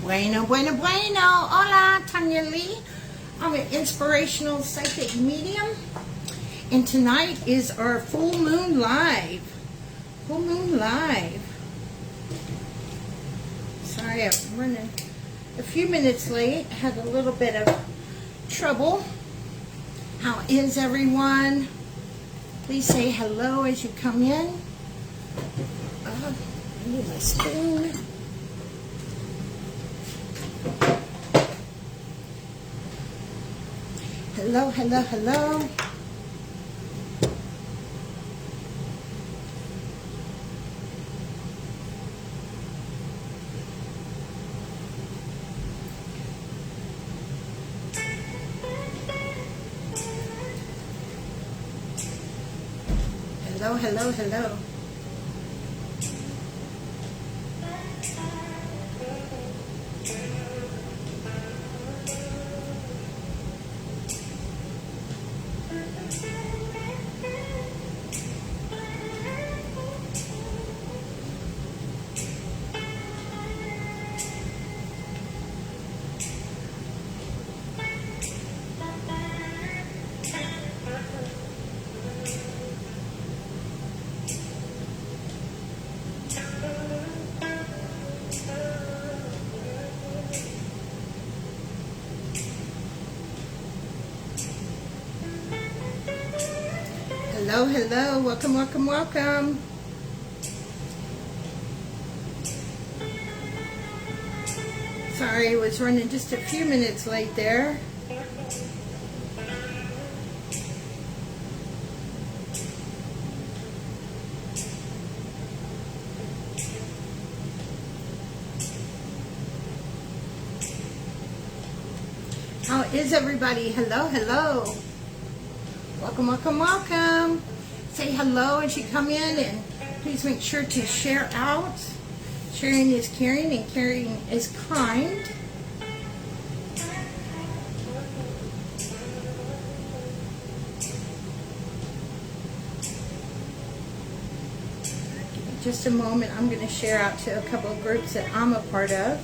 Bueno, bueno, bueno. Hola, Tanya Lee. I'm an inspirational psychic medium. And tonight is our full moon live. Full moon live. Sorry, I'm running a few minutes late. I had a little bit of trouble. How is everyone? Please say hello as you come in. I need my spoon. Hello, hello, hello. Hello, hello, hello. Hello, hello, welcome, welcome, welcome. Sorry, I was running just a few minutes late there. How is everybody? Hello, hello. Welcome, welcome, welcome. Say hello as you come in, and please make sure to share out. Sharing is caring, and caring is kind. Give me just a moment. I'm going to share out to a couple of groups that I'm a part of.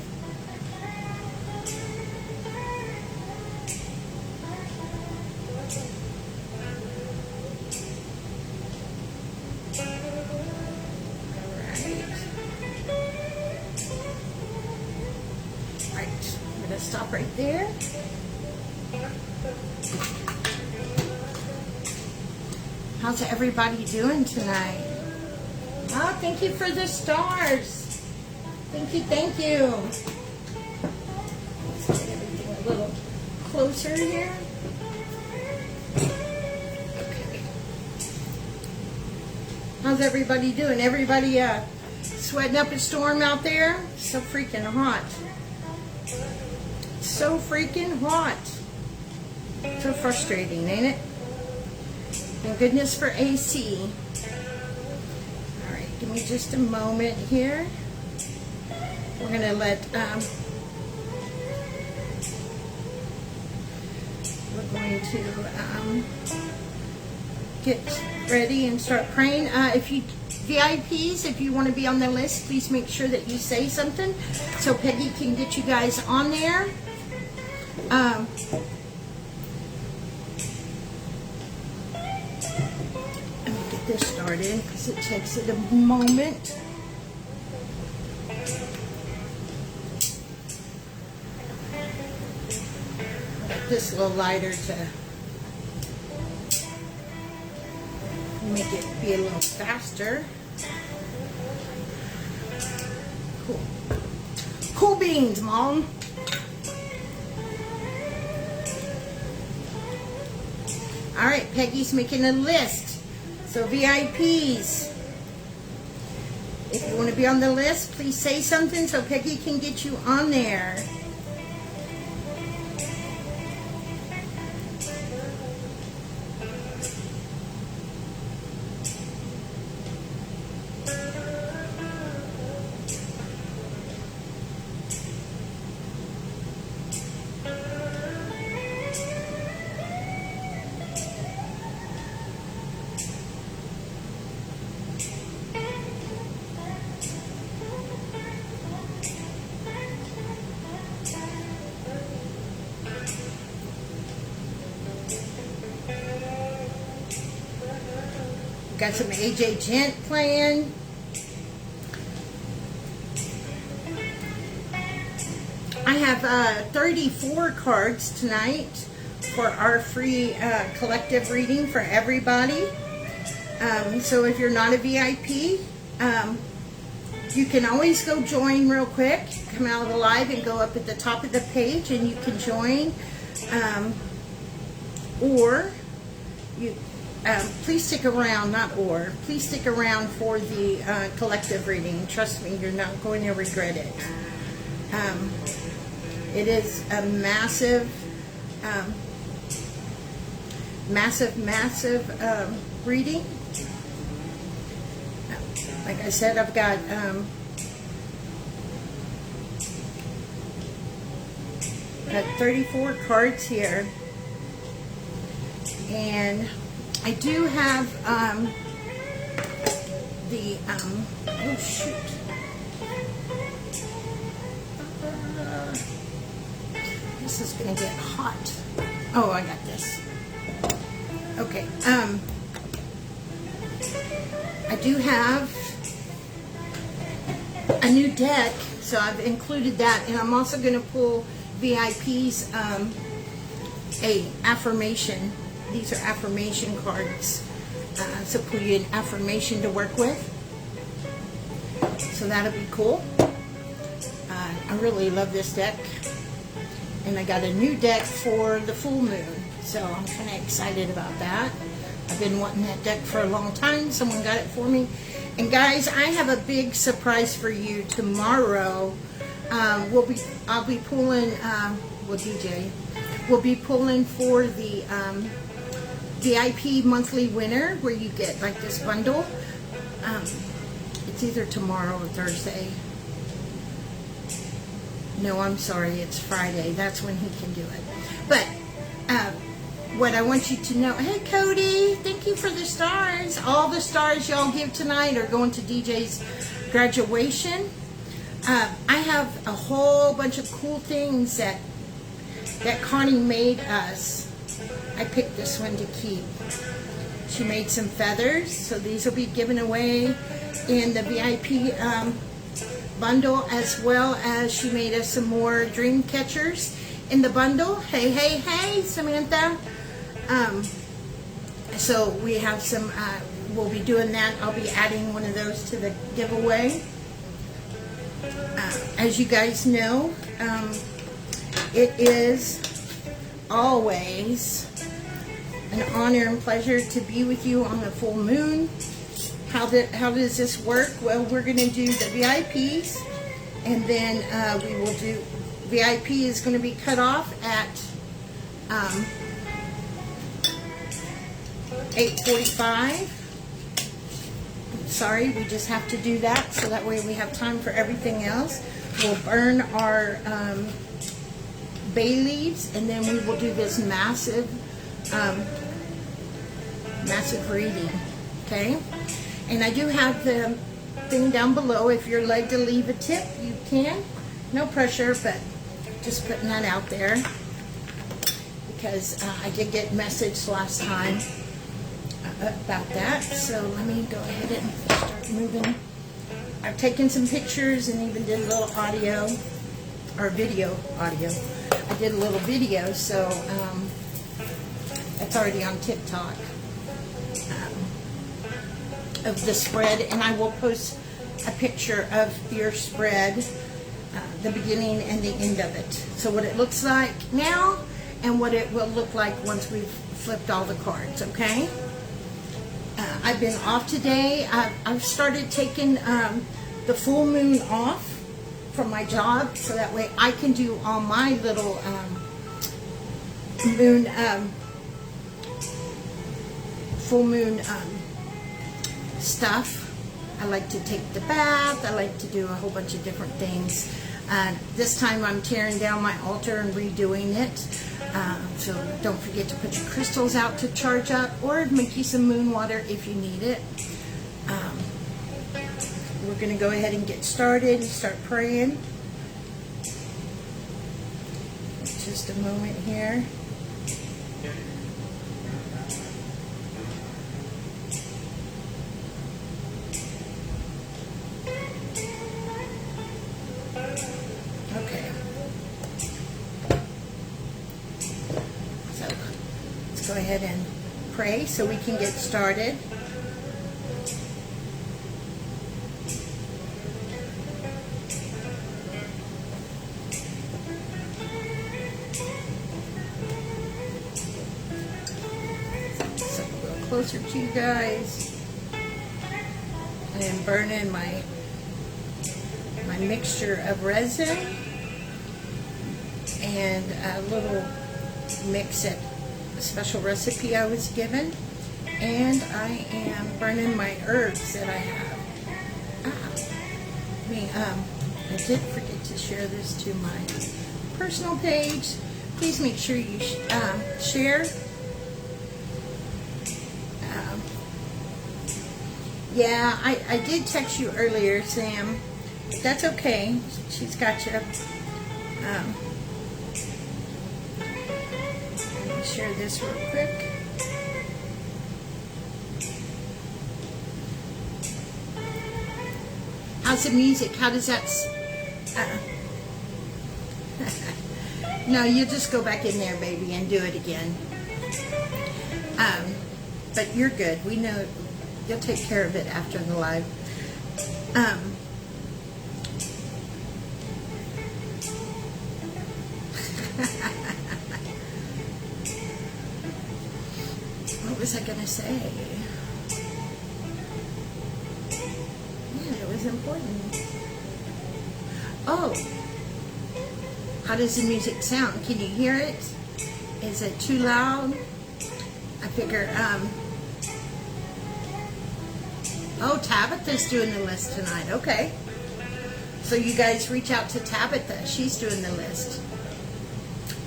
Stop right there. How's everybody doing tonight? Oh, thank you for the stars. Thank you, thank you. Let's get everything a little closer here. Okay. How's everybody doing? Everybody sweating up a storm out there? So freaking hot. So freaking hot. So frustrating, ain't it? Thank goodness for AC. Alright, give me just a moment here. We're going to let, we're going to get ready and start praying. If you VIPs, if you want to be on the list, please make sure that you say something so Peggy can get you guys on there. Let me get this started because it takes it a moment. Make this a little lighter to make it be a little faster. Cool. Cool beans, Mom. Alright, Peggy's making a list. So VIPs, if you want to be on the list, please say something so Peggy can get you on there. got some AJ Gent playing. I have 34 cards tonight for our free collective reading for everybody. So if you're not a VIP, you can always go join real quick. Come out of the live and go up at the top of the page and you can join. Or you please stick around, please stick around for the collective reading. Trust me, you're not going to regret it. It is a massive reading. Like I said, I've got got 34 cards here, and I do have the oh shoot. This is gonna get hot. Oh, I got this. Okay. I do have a new deck, so I've included that, and I'm also going to pull VIP's a affirmation. These are affirmation cards, so pull you an affirmation to work with. So that'll be cool. I really love this deck, and I got a new deck for the full moon, so I'm kind of excited about that. I've been wanting that deck for a long time. Someone got it for me. And guys, I have a big surprise for you tomorrow. I'll be pulling, DJ, we'll be pulling for the VIP monthly winner, where you get like this bundle. It's either tomorrow or Thursday. No, I'm sorry, it's Friday. That's when he can do it. But what I want you to know, hey Cody, thank you for the stars. All the stars y'all give tonight are going to DJ's graduation. I have a whole bunch of cool things that Connie made us. I picked this one to keep. She made some feathers, so these will be given away in the VIP bundle, as well as she made us some more dream catchers in the bundle. Hey, Samantha. So we have some, we'll be doing that. I'll be adding one of those to the giveaway. As you guys know, it is always an honor and pleasure to be with you on the full moon. How does this work? Well, we're going to do the VIPs, and then we will do, VIP is going to be cut off at 8:45. Sorry, we just have to do that so that way we have time for everything else. We'll burn our bay leaves, and then we will do this massive reading. Okay, and I do have the thing down below. If you're led to leave a tip, you can. No pressure, but just putting that out there, because I did get message last time about that. So let me go ahead and start moving. I've taken some pictures and even did a little audio, or video audio. I did a little video, so that's already on TikTok, of the spread, and I will post a picture of your spread, the beginning and the end of it. So what it looks like now and what it will look like once we've flipped all the cards, okay? I've been off today. I've started taking the full moon off from my job, so that way I can do all my little moon, full moon stuff. I like to take the bath. I like to do a whole bunch of different things. This time I'm tearing down my altar and redoing it. So don't forget to put your crystals out to charge up, or make you some moon water if you need it. We're going to go ahead and get started and start praying. Just a moment here. go ahead and pray so we can get started. So a little closer to you guys. I am burning my mixture of resin and a little mix at a special recipe I was given, and I am burning my herbs that I have. I did forget to share this to my personal page. Please make sure you share. Yeah, I did text you earlier, Sam. But that's okay. She's got you. Let me share this real quick. How's the music? How does that... No, you just go back in there, baby, and do it again. But you're good. We know you'll take care of it after the live. What was I going to say? Yeah, it was important. Oh, how does the music sound? Can you hear it? Is it too loud? I figure, oh, Tabitha's doing the list tonight. Okay. So you guys reach out to Tabitha. She's doing the list.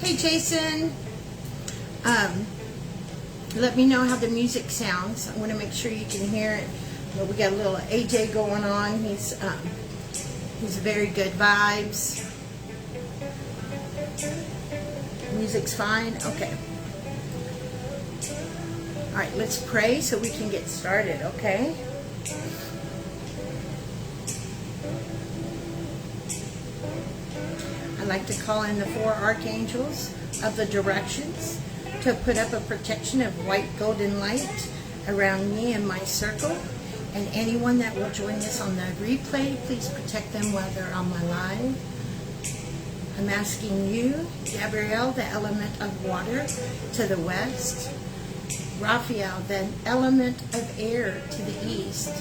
Hey, Jason. Let me know how the music sounds. I want to make sure you can hear it. Well, we got a little AJ going on. He's very good vibes. Music's fine. Okay. All right, let's pray so we can get started. Okay. I'd like to call in the 4 archangels of the directions to put up a protection of white golden light around me and my circle, and anyone that will join us on the replay, please protect them while they're on my live. I'm asking you, Gabriel, the element of water, to the west, Raphael, the element of air, to the east,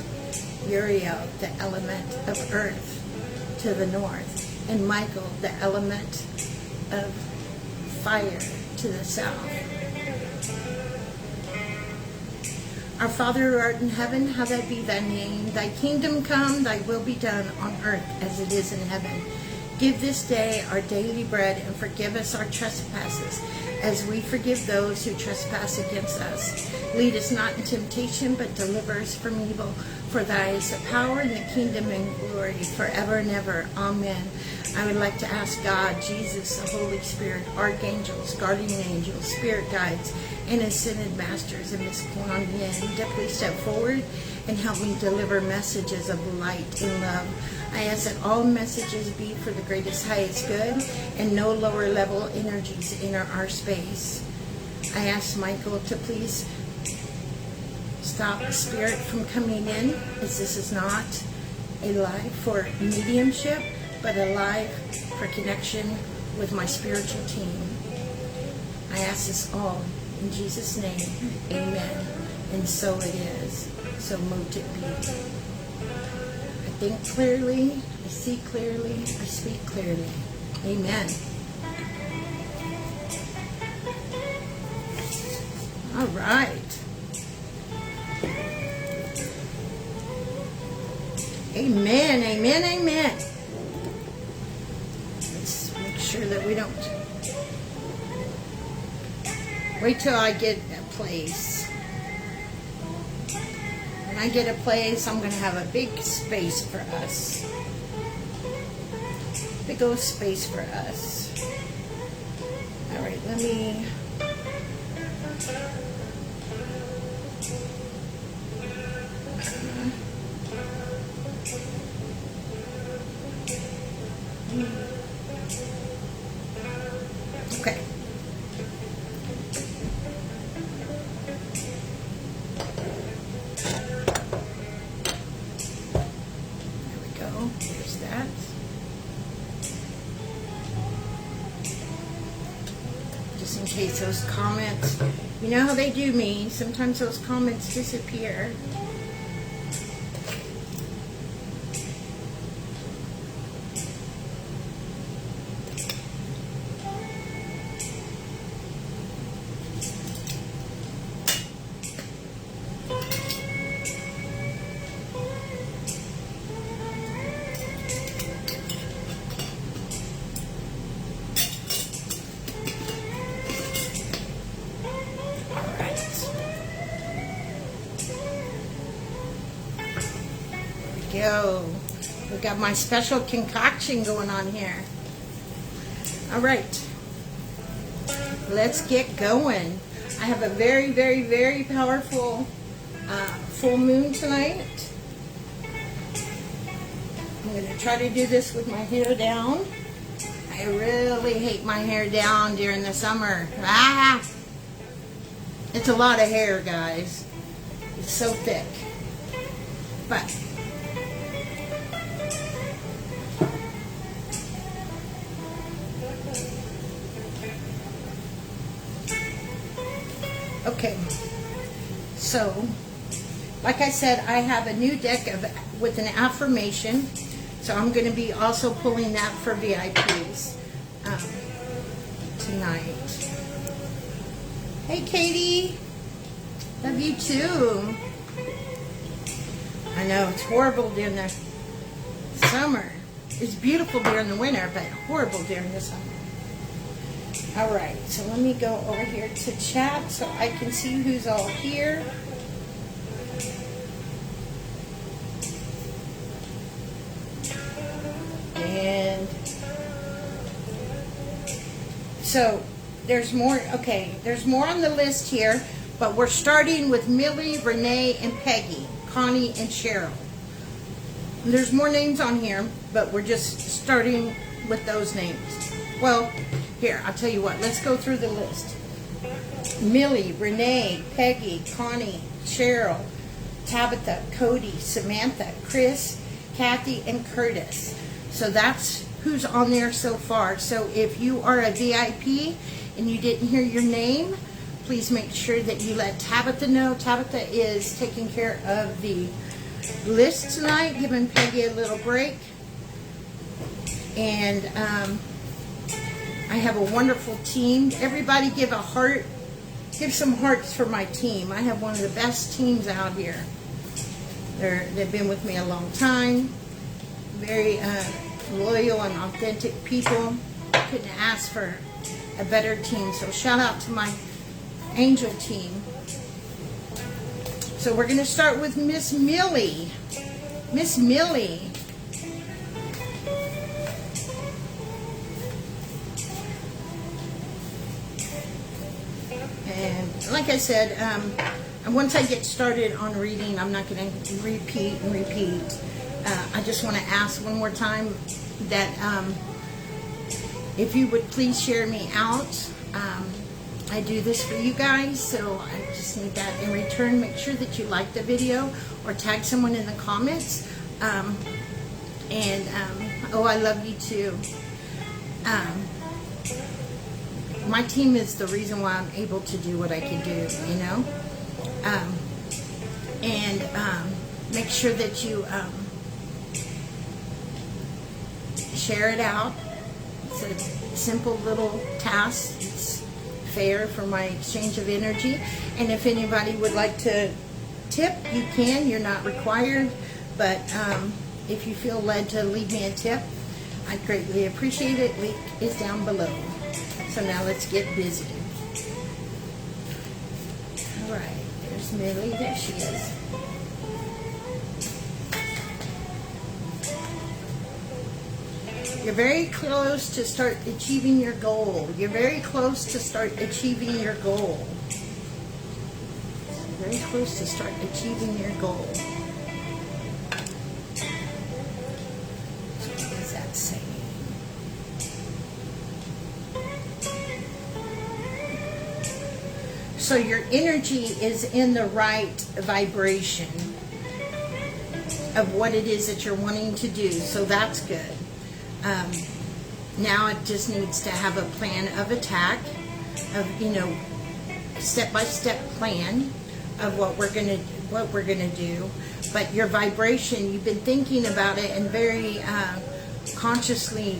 Uriel, the element of earth, to the north, and Michael, the element of fire, to the south. Our Father who art in heaven, hallowed be thy name. Thy kingdom come, thy will be done on earth as it is in heaven. Give this day our daily bread, and forgive us our trespasses, as we forgive those who trespass against us. Lead us not in temptation, but deliver us from evil. For thy is the power and the kingdom and glory forever and ever. Amen. I would like to ask God, Jesus, the Holy Spirit, archangels, guardian angels, spirit guides, and ascended masters, and Miss Kuan Yin to please step forward and help me deliver messages of light and love. I ask that all messages be for the greatest, highest good, and no lower level energies enter our space. I ask Michael to please stop the spirit from coming in, as this is not a live for mediumship, but a live for connection with my spiritual team. I ask this all in Jesus' name. Amen. And so it is. So moved it be. I think clearly, I see clearly, I speak clearly. Amen. All right. Amen, amen, amen. Let's make sure that we don't wait till I get a place. When I get a place, I'm going to have a big space for us. Big old space for us. All right, let me... Okay. just in case those comments, you know how they do me, sometimes those comments disappear. Go. We got my special concoction going on here. All right, let's get going. I have a very, very, very powerful full moon tonight. I'm going to try to do this with my hair down. I really hate my hair down during the summer. It's a lot of hair, guys. It's so thick. But okay, so like I said, I have a new deck with an affirmation, so I'm going to be also pulling that for VIPs tonight. Hey Katie, love you too. I know it's horrible during the summer. It's beautiful during the winter, but horrible during the summer. All right, so let me go over here to chat so I can see who's all here. And so there's more, okay, there's more on the list here, but we're starting with Millie, Renee, and Peggy, Connie, and Cheryl. There's more names on here, but we're just starting with those names. Well, here, I'll tell you what, let's go through the list. Millie, Renee, Peggy, Connie, Cheryl, Tabitha, Cody, Samantha, Chris, Kathy, and Curtis. So that's who's on there so far. So if you are a VIP and you didn't hear your name, please make sure that you let Tabitha know. Tabitha is taking care of the list tonight, giving Peggy a little break. And I have a wonderful team. Everybody give a heart. Give some hearts for my team. I have one of the best teams out here. They've been with me a long time. Very loyal and authentic people. Couldn't ask for a better team. So shout out to my angel team. So we're going to start with Miss Millie. Miss Millie. And like I said, and once I get started on reading, I'm not going to repeat and repeat. I just want to ask one more time that if you would please share me out. I do this for you guys, so I just need that in return. Make sure that you like the video or tag someone in the comments. Oh, I love you too. My team is the reason why I'm able to do what I can do, you know? Make sure that you share it out. It's a simple little task. It's fair for my exchange of energy. And if anybody would like to tip, you can. You're not required. But if you feel led to leave me a tip, I'd greatly appreciate it. Link is down below. So now let's get busy. All right, there's Millie. There she is. You're very close to start achieving your goal. You're very close to start achieving your goal. Very close to start achieving your goal. So what does that say? So your energy is in the right vibration of what it is that you're wanting to do. So that's good. Now it just needs to have a plan of attack. of, you know, step-by-step plan of what we're gonna do. But your vibration, you've been thinking about it and very consciously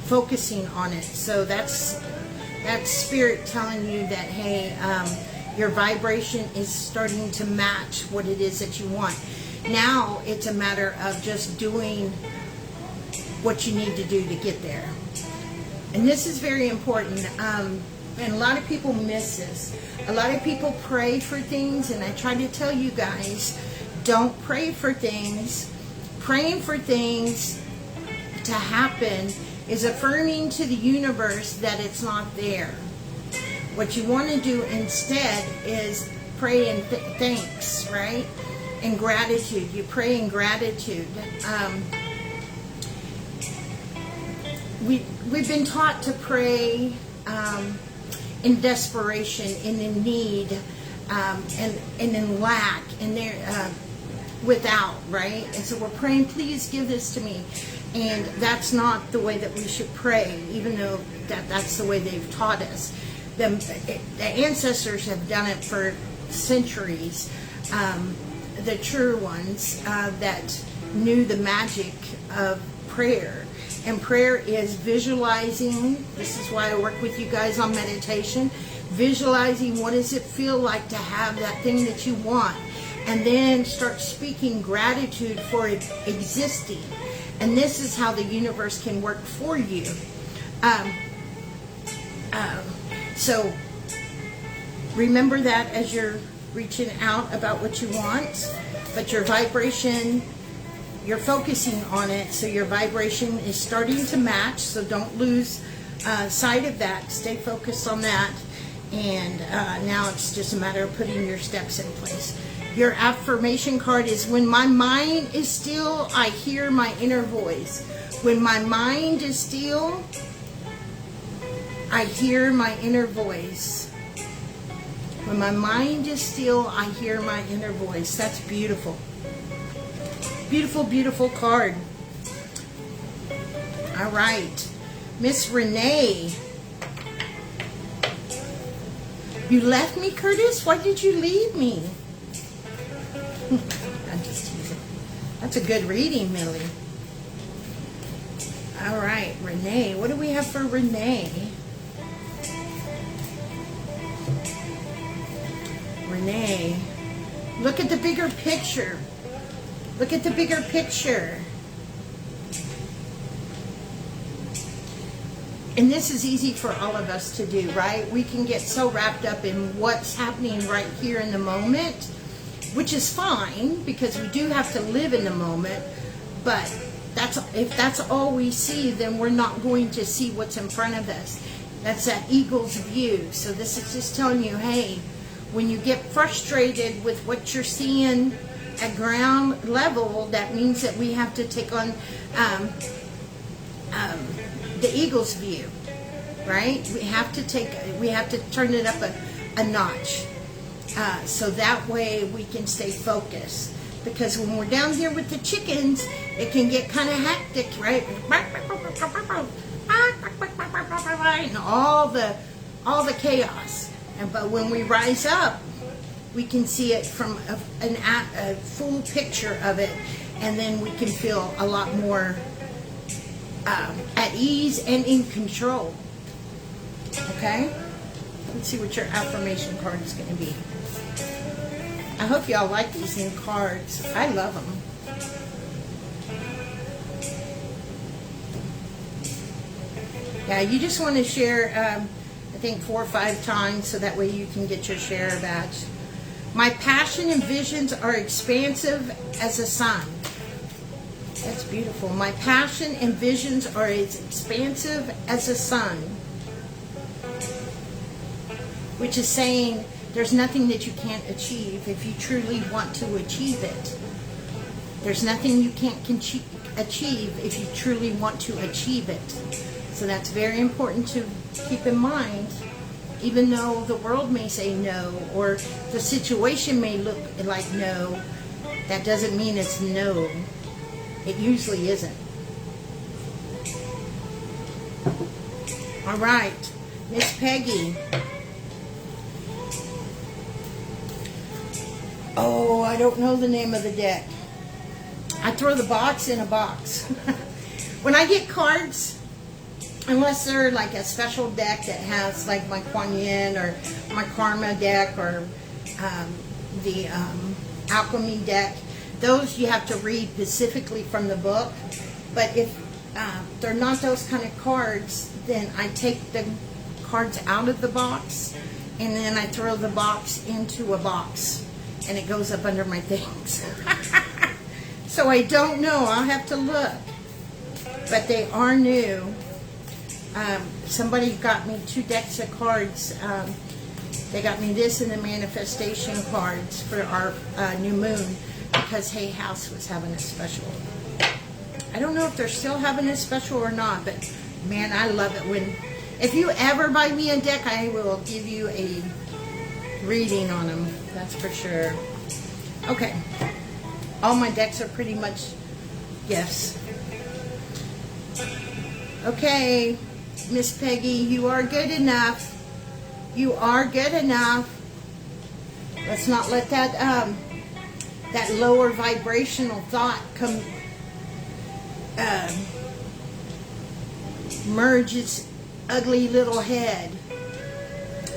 focusing on it. So that's spirit telling you that, hey, your vibration is starting to match what it is that you want. Now it's a matter of just doing what you need to do to get there. And this is very important. And a lot of people miss this. A lot of people pray for things, and I try to tell you guys, don't pray for things. Praying for things to happen is affirming to the universe that it's not there. What you want to do instead is pray in thanks, right? In gratitude. You pray in gratitude. We've been taught to pray in desperation, and in need, and in lack, and there without, right? And so we're praying, please give this to me. And that's not the way that we should pray, even though that's the way they've taught us. The ancestors have done it for centuries. The true ones that knew the magic of prayer. And prayer is visualizing. This is why I work with you guys on meditation. Visualizing what does it feel like to have that thing that you want. And then start speaking gratitude for it existing. And this is how the universe can work for you. So remember that as you're reaching out about what you want. But your vibration, you're focusing on it, so your vibration is starting to match. So don't lose sight of that. Stay focused on that. And now it's just a matter of putting your steps in place. Your affirmation card is, when my mind is still, I hear my inner voice. When my mind is still, I hear my inner voice. When my mind is still, I hear my inner voice. That's beautiful. Beautiful, beautiful card. All right. Miss Renee. You left me, Curtis? Why did you leave me? I'm just teasing. That's a good reading, Millie. All right, Renee. What do we have for Renee? Renee. Look at the bigger picture. Look at the bigger picture. And this is easy for all of us to do, right? We can get so wrapped up in what's happening right here in the moment, which is fine, because we do have to live in the moment. But if that's all we see, then we're not going to see what's in front of us. That's that eagle's view. So this is just telling you, hey, when you get frustrated with what you're seeing at ground level, that means that we have to take on the eagle's view, right? We have to turn it up a notch, so that way we can stay focused. Because when we're down here with the chickens, it can get kind of hectic, right? And all the chaos. But when we rise up, we can see it from a full picture of it, and then we can feel a lot more at ease and in control. Okay? Let's see what your affirmation card is going to be. I hope y'all like these new cards. I love them. Yeah, you just want to share, I think 4 or 5 times, so that way you can get your share badge. My passion and visions are expansive as a sun. That's beautiful. My passion and visions are as expansive as a sun. Which is saying there's nothing that you can't achieve if you truly want to achieve it. There's nothing you can't achieve if you truly want to achieve it. So that's very important to keep in mind. Even though the world may say no, or the situation may look like no, that doesn't mean it's no. It usually isn't. All right. Miss Peggy. Oh, I don't know the name of the deck. I throw the box in a box. When I get cards, unless they're like a special deck that has like my Kuan Yin or my Karma deck or the Alchemy deck, those you have to read specifically from the book. But if they're not those kind of cards, then I take the cards out of the box and then I throw the box into a box and it goes up under my things. So I don't know. I'll have to look. But they are new. Somebody got me 2 decks of cards. They got me this and the manifestation cards for our new moon because Hay House was having a special. I don't know if they're still having a special or not, but man, I love it when, if you ever buy me a deck, I will give you a reading on them. That's for sure. Okay. All my decks are pretty much gifts. Okay, Miss Peggy, you are good enough. You are good enough. Let's not let that that lower vibrational thought come merge its ugly little head.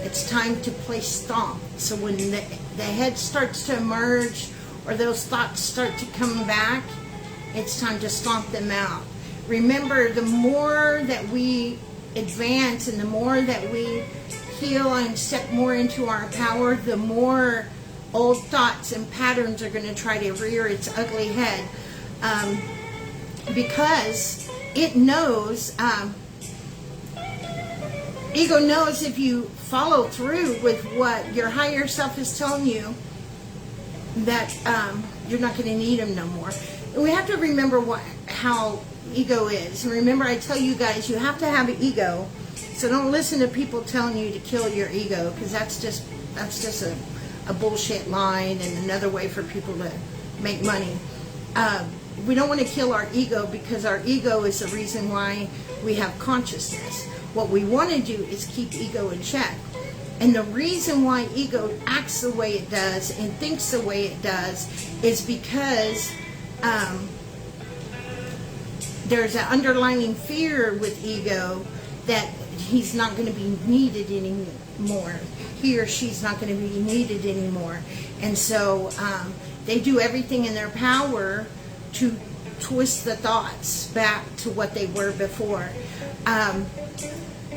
It's time to play stomp. So when the head starts to emerge or those thoughts start to come back, it's time to stomp them out. Remember, the more that we advance and the more that we heal and step more into our power, the more old thoughts and patterns are going to try to rear its ugly head. Because it knows, ego knows if you follow through with what your higher self is telling you, that you're not going to need them no more. And we have to remember how ego is. And remember, I tell you guys, you have to have an ego. So don't listen to people telling you to kill your ego, because that's just a bullshit line and another way for people to make money. We don't want to kill our ego, because our ego is the reason why we have consciousness. What we want to do is keep ego in check. And the reason why ego acts the way it does and thinks the way it does is because there's an underlying fear with ego that he's not going to be needed anymore. He or she's not going to be needed anymore. And so they do everything in their power to twist the thoughts back to what they were before.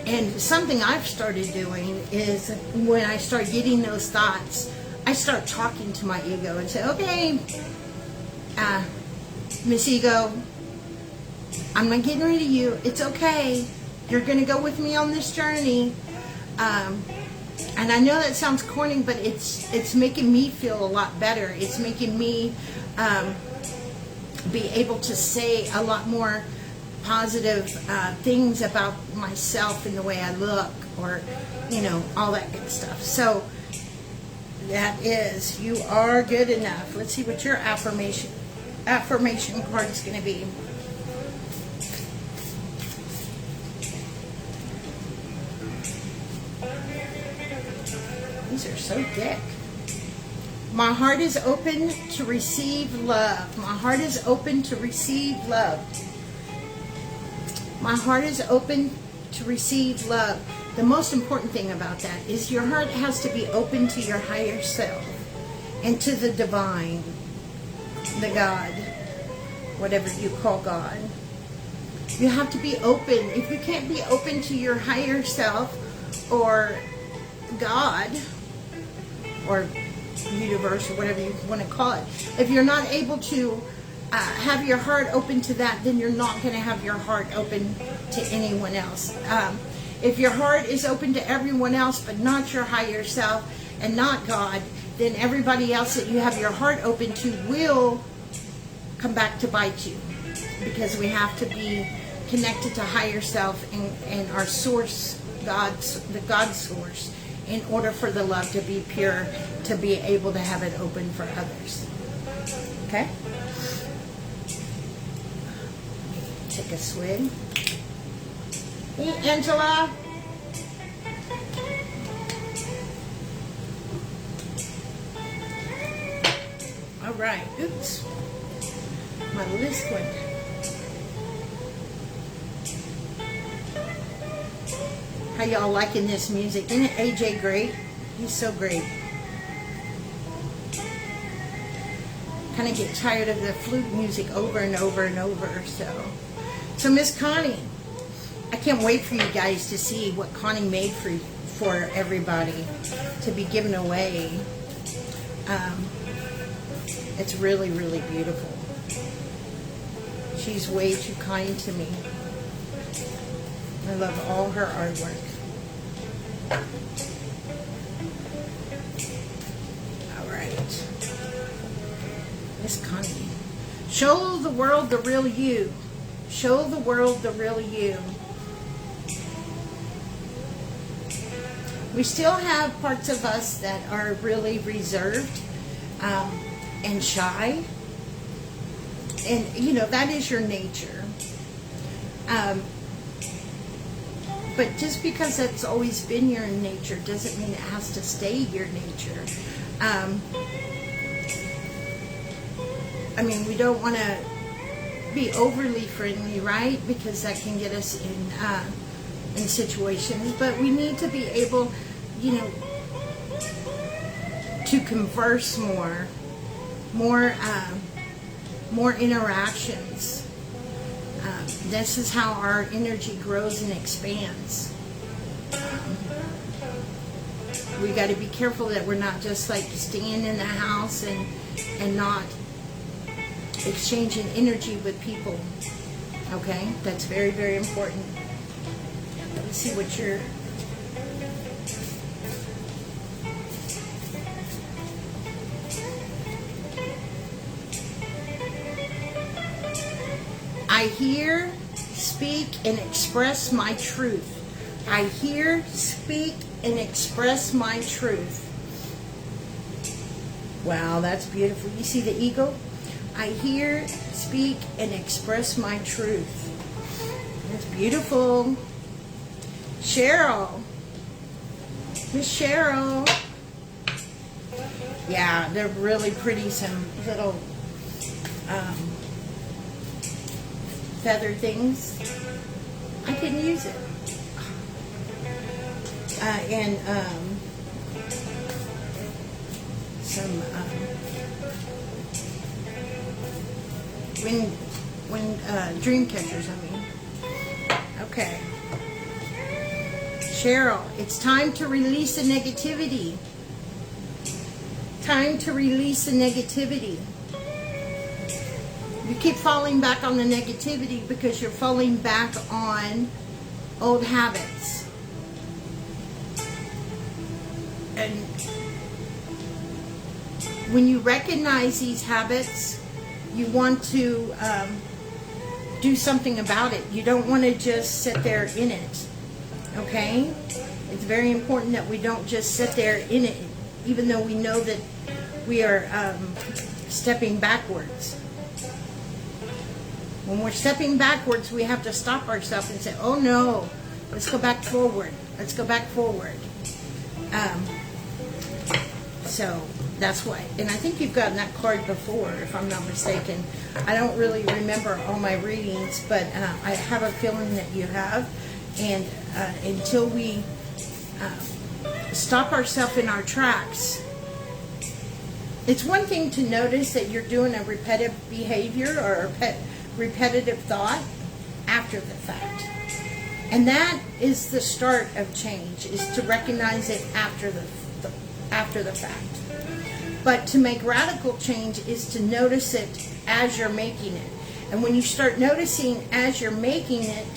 And something I've started doing is when I start getting those thoughts, I start talking to my ego and say, okay, Miss Ego, I'm not getting rid of you. It's okay. You're going to go with me on this journey. And I know that sounds corny, but it's making me feel a lot better. It's making me be able to say a lot more positive things about myself and the way I look, or, you know, all that good stuff. So that is, you are good enough. Let's see what your affirmation card is going to be. These are so thick. My heart is open to receive love. My heart is open to receive love. My heart is open to receive love. The most important thing about that is your heart has to be open to your higher self and to the divine, the God, whatever you call God. You have to be open. If you can't be open to your higher self or God or universe or whatever you want to call it, if you're not able to have your heart open to that, then you're not going to have your heart open to anyone else. If your heart is open to everyone else but not your higher self and not God, then everybody else that you have your heart open to will come back to bite you, because we have to be connected to higher self and our source, the God source, in order for the love to be pure, to be able to have it open for others. Okay? Take a swig. Hey, Angela. All right. Oops. My list went. How y'all liking this music? Isn't it AJ great? He's so great. Kind of get tired of the flute music over and over and over. So Miss Connie, I can't wait for you guys to see what Connie made for everybody to be given away. It's really, really beautiful. She's way too kind to me. I love all her artwork. All right. Miss Connie. Show the world the real you. Show the world the real you. We still have parts of us that are really reserved and shy. And, you know, that is your nature. But just because that's always been your nature doesn't mean it has to stay your nature. I mean, we don't want to be overly friendly, right? Because that can get us in situations. But we need to be able, you know, to converse more interactions. This is how our energy grows and expands. We got to be careful that we're not just like staying in the house and not exchanging energy with people. Okay, that's very, very important. Let me see what you're. I hear, speak, and express my truth. I hear, speak, and express my truth. Wow, that's beautiful. You see the eagle? I hear, speak, and express my truth. That's beautiful. Cheryl. Miss Cheryl. Yeah, they're really pretty. Some little feather things. I can use it. And some dream catchers, I mean. Okay. Cheryl, it's time to release the negativity. Time to release the negativity. You keep falling back on the negativity because you're falling back on old habits. And when you recognize these habits, you want to do something about it. You don't want to just sit there in it. Okay? It's very important that we don't just sit there in it, even though we know that we are stepping backwards. When we're stepping backwards, we have to stop ourselves and say, oh no, let's go back forward. Let's go back forward. So that's why. And I think you've gotten that card before, if I'm not mistaken. I don't really remember all my readings, but I have a feeling that you have. And until we stop ourselves in our tracks, it's one thing to notice that you're doing a repetitive behavior or a repetitive thought after the fact. And that is the start of change, is to recognize it after the fact. But to make radical change is to notice it as you're making it. And when you start noticing as you're making it,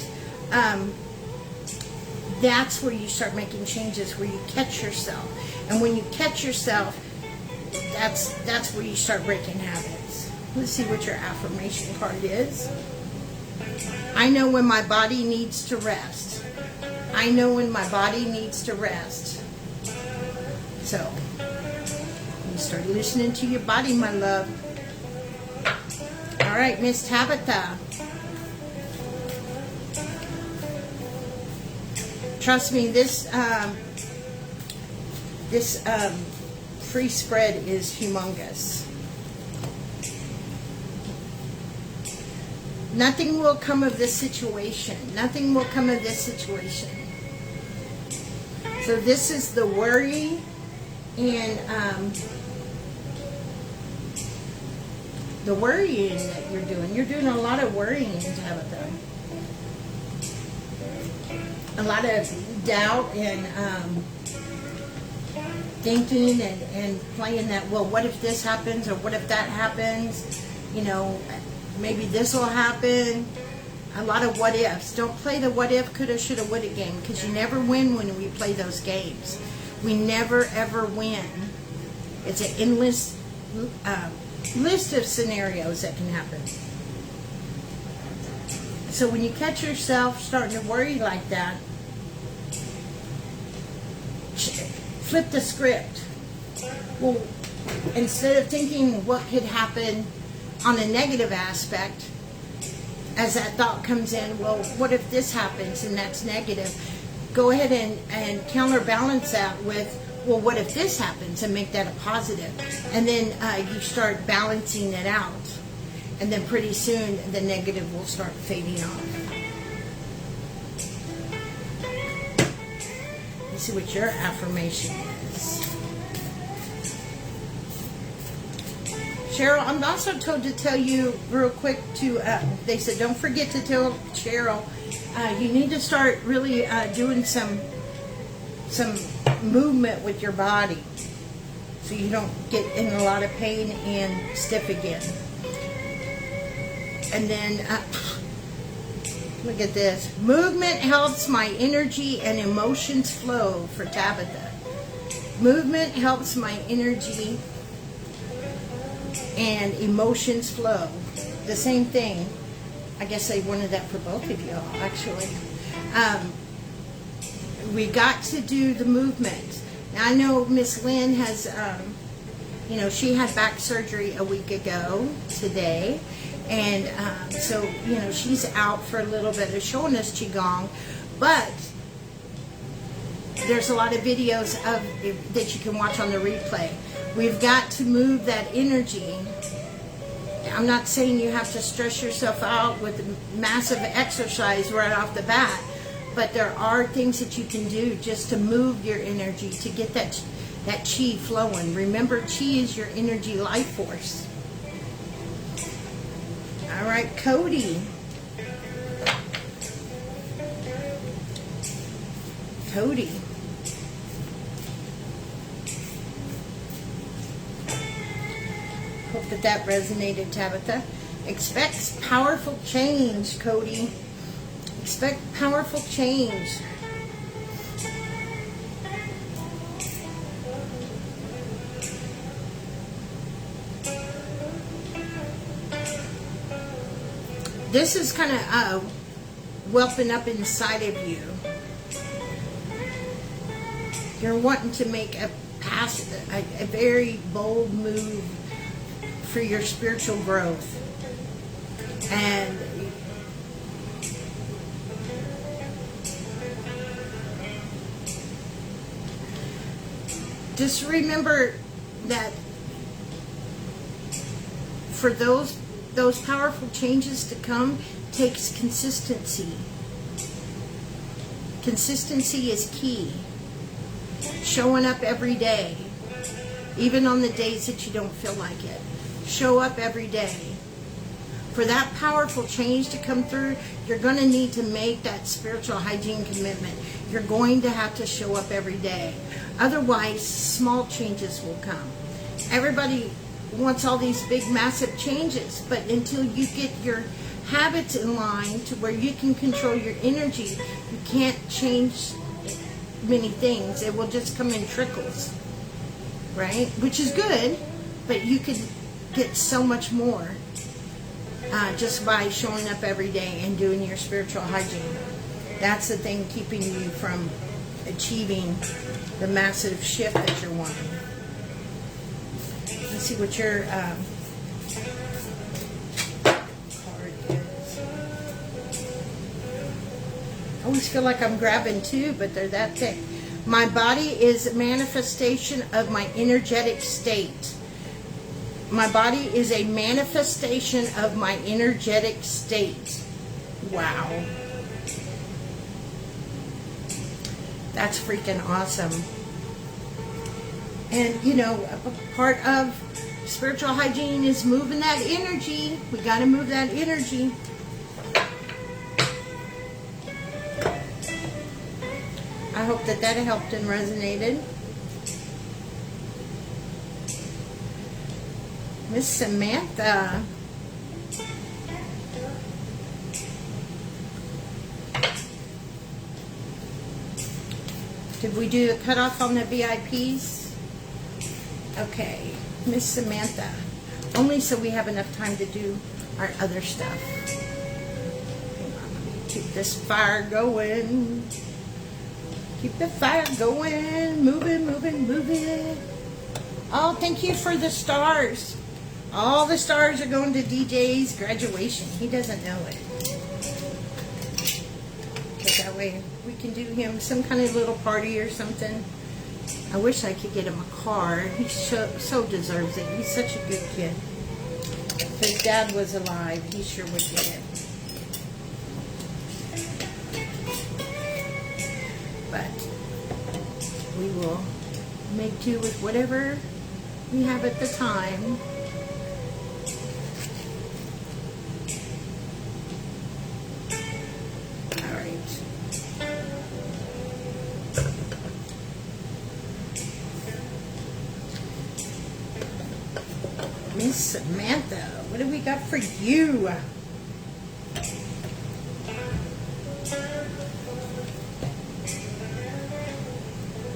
that's where you start making changes, where you catch yourself. And when you catch yourself, that's where you start breaking habits. Let's see what your affirmation card is. I know when my body needs to rest. I know when my body needs to rest. So, you start listening to your body, my love. All right, Miss Tabitha. Trust me, this free spread is humongous. Nothing will come of this situation. Nothing will come of this situation. So this is the worry and the worrying that you're doing. You're doing a lot of worrying, Tabitha. A lot of doubt and thinking and playing that, well, what if this happens or what if that happens? You know, maybe this will happen. A lot of what ifs. Don't play the what if, coulda, shoulda, woulda game, because you never win when we play those games. We never, ever win. It's an endless list of scenarios that can happen. So when you catch yourself starting to worry like that, flip the script. Well, instead of thinking what could happen on a negative aspect, as that thought comes in, well, what if this happens and that's negative? Go ahead and counterbalance that with, well, what if this happens, and make that a positive. And then you start balancing it out. And then pretty soon the negative will start fading off. Let's see what your affirmation is. Cheryl, I'm also told to tell you real quick to, they said don't forget to tell Cheryl, you need to start really doing some movement with your body so you don't get in a lot of pain and stiff again. And then, look at this. Movement helps my energy and emotions flow, for Tabitha. Movement helps my energy and emotions flow. The same thing. I guess they wanted that for both of y'all, actually. We got to do the movement. Now, I know Miss Lynn has, you know, she had back surgery a week ago today. And so, you know, she's out for a little bit of showing us Qigong. But there's a lot of videos of that you can watch on the replay. We've got to move that energy. I'm not saying you have to stress yourself out with massive exercise right off the bat, but there are things that you can do just to move your energy, to get that chi flowing. Remember, chi is your energy life force. All right, Cody. Cody. Hope that resonated, Tabitha. Expect powerful change, Cody. Expect powerful change. This is kind of whelping up inside of you. You're wanting to make a very bold move for your spiritual growth. And just remember that for those powerful changes to come takes consistency. Consistency is key. Showing up every day, even on the days that you don't feel like it. Show up every day. For that powerful change to come through, you're going to need to make that spiritual hygiene commitment. You're going to have to show up every day. Otherwise, small changes will come. Everybody wants all these big, massive changes, but until you get your habits in line to where you can control your energy, you can't change many things. It will just come in trickles, right? Which is good, but you could get so much more just by showing up every day and doing your spiritual hygiene. That's the thing keeping you from achieving the massive shift that you're wanting. Let's see what your card is. I always feel like I'm grabbing two, but they're that thick. My body is a manifestation of my energetic state. My body is a manifestation of my energetic state. Wow. That's freaking awesome. And, you know, a part of spiritual hygiene is moving that energy. We got to move that energy. I hope that helped and resonated. Miss Samantha. Did we do a cutoff on the VIPs? Okay, Miss Samantha. Only so we have enough time to do our other stuff. Hang on, let me keep this fire going. Keep the fire going. Moving, moving, moving. Oh, thank you for the stars. All the stars are going to DJ's graduation. He doesn't know it. But that way we can do him some kind of little party or something. I wish I could get him a car. He so deserves it. He's such a good kid. If his dad was alive, he sure would get it. But we will make do with whatever we have at the time. All right. Miss Samantha, what do we got for you?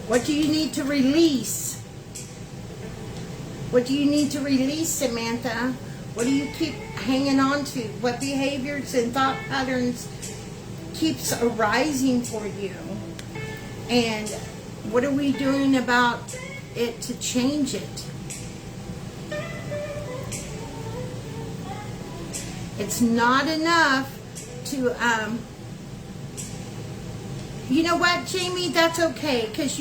What do you need to release? What do you need to release, Samantha? What do you keep hanging on to? What behaviors and thought patterns keeps arising for you? And what are we doing about it to change it? It's not enough to, you know what, Jamie, that's okay, because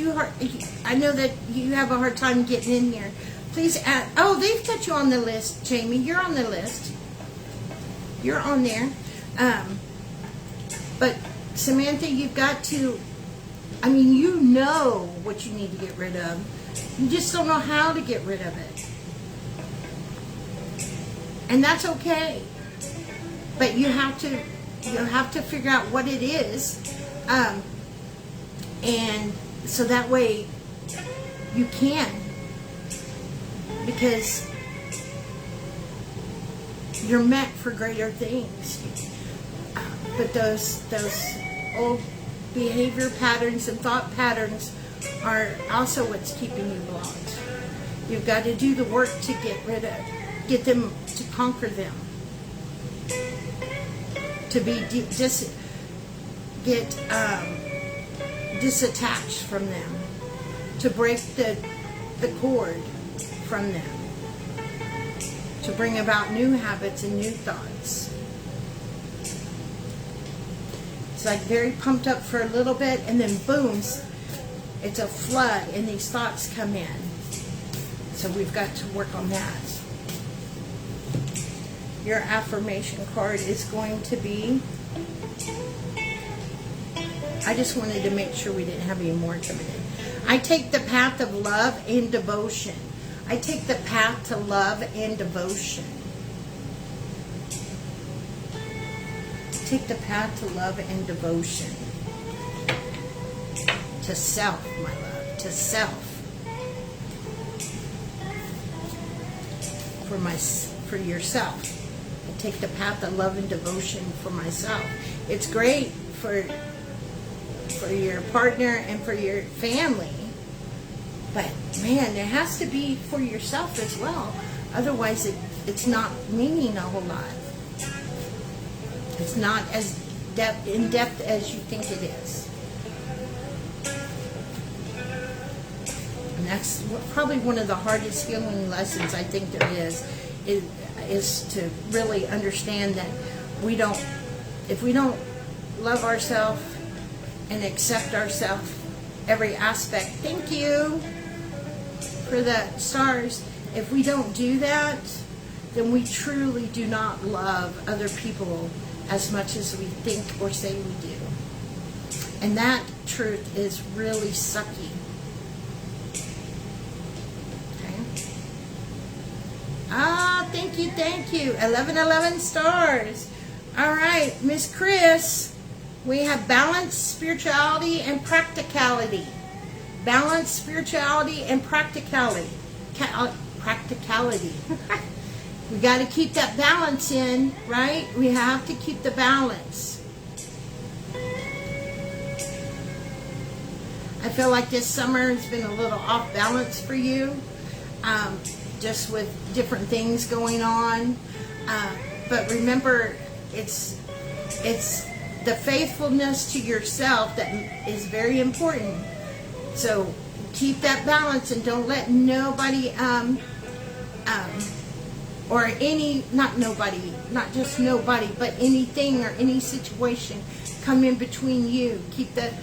I know that you have a hard time getting in here. Please add, oh, they've got you on the list, Jamie. You're on the list. You're on there. But Samantha, you've got to, I mean, you know what you need to get rid of. You just don't know how to get rid of it. And that's okay. But you have to figure out what it is. And so that way you can. Because you're meant for greater things. But those old behavior patterns and thought patterns are also what's keeping you blocked. You've got to do the work to get them, to conquer them. To be disattached from them. To break the cord from them, to bring about new habits and new thoughts. It's like very pumped up for a little bit, and then boom, it's a flood and these thoughts come in. So we've got to work on that. Your affirmation card is going to be, I just wanted to make sure we didn't have any more coming in. I take the path of love and devotion. I take the path to love and devotion. Take the path to love and devotion. To self, my love. To self. For yourself. I take the path of love and devotion for myself. It's great for your partner and for your family. But man, it has to be for yourself as well. Otherwise, it's not meaning a whole lot. It's not as in depth as you think it is. And that's probably one of the hardest healing lessons I think there is to really understand that if we don't love ourselves and accept ourselves, every aspect. Thank you for the stars. If we don't do that, then we truly do not love other people as much as we think or say we do. And that truth is really sucky. Okay. Ah, thank you, thank you. 11 stars. All right, Miss Chris, we have balance, spirituality, and practicality. Balance, spirituality, and practicality. Practicality. We got to keep that balance in, right? We have to keep the balance. I feel like this summer has been a little off balance for you, just with different things going on. But remember, it's the faithfulness to yourself that is very important. So keep that balance and don't let nobody or any, not nobody, not just nobody, but anything or any situation come in between you. Keep that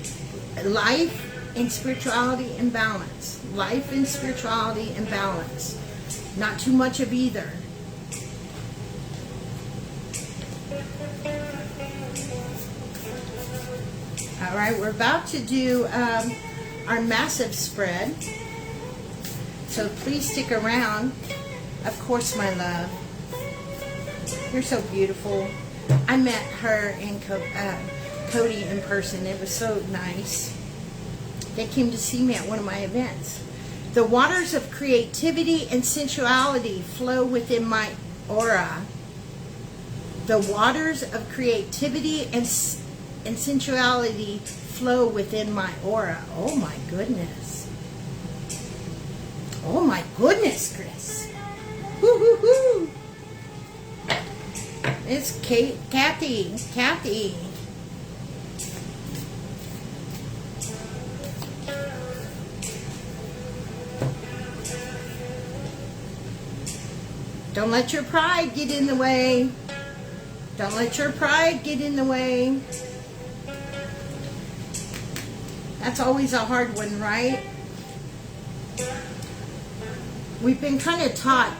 life and spirituality and balance. Life and spirituality and balance. Not too much of either. All right, we're about to do our massive spread. So please stick around. Of course, my love. You're so beautiful. I met her and Cody in person. It was so nice. They came to see me at one of my events. The waters of creativity and sensuality flow within my aura. The waters of creativity and sensuality flow within my aura. Oh my goodness. Oh my goodness, Chris. Woo hoo hoo. It's Kathy. Don't let your pride get in the way. Don't let your pride get in the way. That's always a hard one, right? We've been kind of taught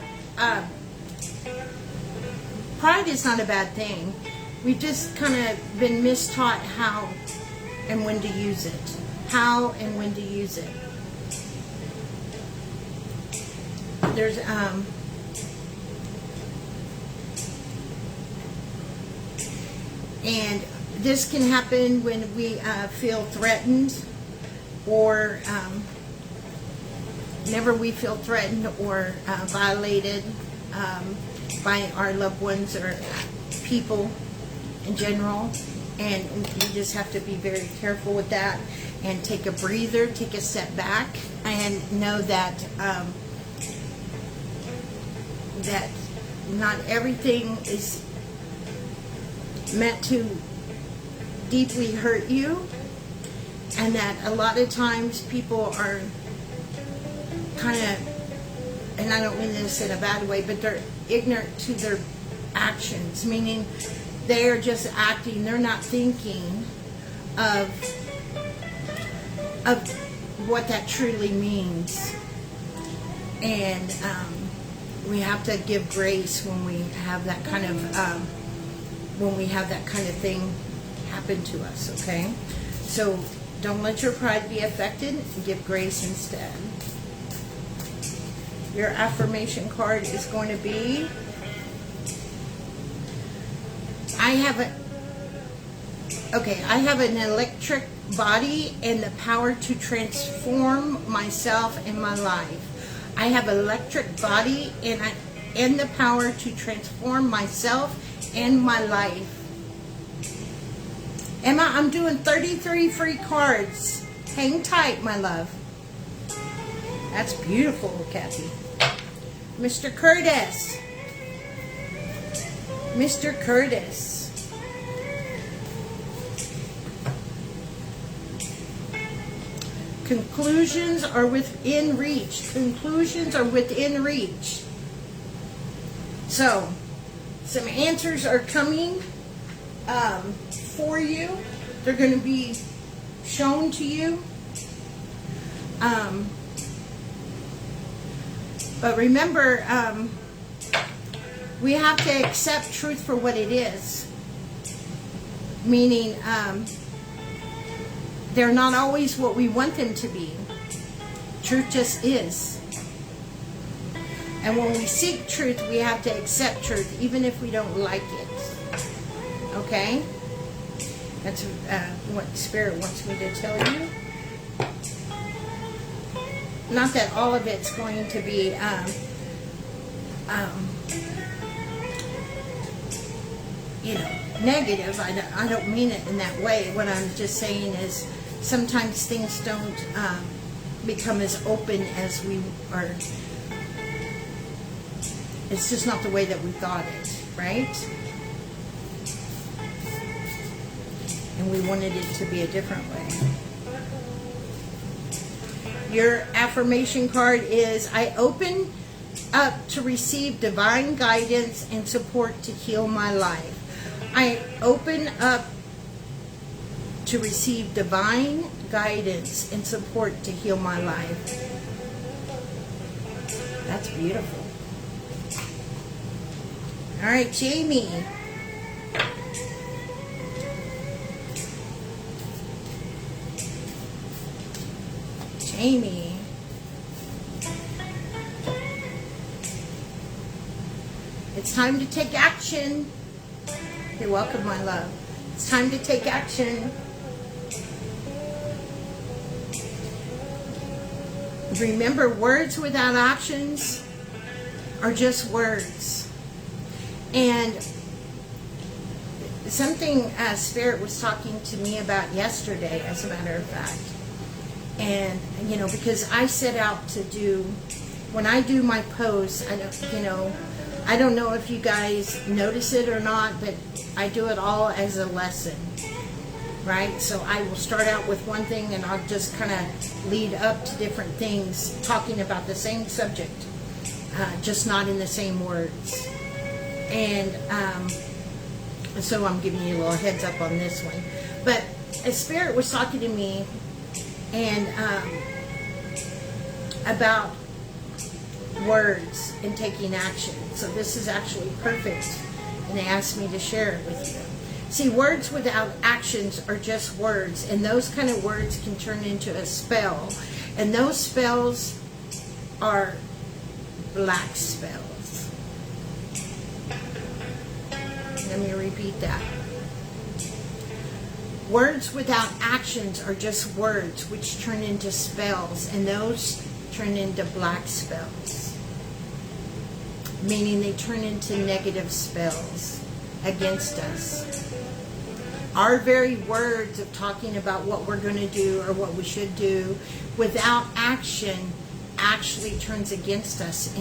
pride is not a bad thing. We've just kind of been mistaught how and when to use it. How and when to use it. There's and this can happen when we feel threatened, or whenever we feel threatened or violated by our loved ones or people in general. And we just have to be very careful with that and take a breather, take a step back, and know that that not everything is meant to deeply hurt you, and that a lot of times people are kind of, and I don't mean this in a bad way, but they're ignorant to their actions, meaning they're just acting, they're not thinking of what that truly means. And we have to give grace when we have that kind of thing happen to us, okay? So don't let your pride be affected, give grace instead. Your affirmation card is going to be, I have an electric body and the power to transform myself and my life. I have an electric body and the power to transform myself and my life. Emma, I'm doing 33 free cards. Hang tight, my love. That's beautiful, Kathy. Mr. Curtis. Mr. Curtis. Conclusions are within reach. Conclusions are within reach. So, some answers are coming for you. They're going to be shown to you. But remember, we have to accept truth for what it is. Meaning, they're not always what we want them to be. Truth just is. And when we seek truth, we have to accept truth, even if we don't like it. Okay? That's what Spirit wants me to tell you. Not that all of it's going to be negative. I don't mean it in that way. What I'm just saying is sometimes things don't become as open as we are. It's just not the way that we thought it, right? And we wanted it to be a different way. Your affirmation card is, I open up to receive divine guidance and support to heal my life. I open up to receive divine guidance and support to heal my life. That's beautiful. All right, Jamie. Jamie. It's time to take action. You're welcome, my love. It's time to take action. Remember, words without actions are just words. And something Spirit was talking to me about yesterday, as a matter of fact. And, because I set out to do, when I do my posts, I don't know if you guys notice it or not, but I do it all as a lesson, right? So I will start out with one thing and I'll just kind of lead up to different things talking about the same subject, just not in the same words. And so I'm giving you a little heads up on this one. But a Spirit was talking to me and about words and taking action. So this is actually perfect. And they asked me to share it with you. See, words without actions are just words. And those kind of words can turn into a spell. And those spells are black spells. Let me repeat that. Words without actions are just words which turn into spells. And those turn into black spells. Meaning they turn into negative spells against us. Our very words of talking about what we're going to do or what we should do without action actually turns against us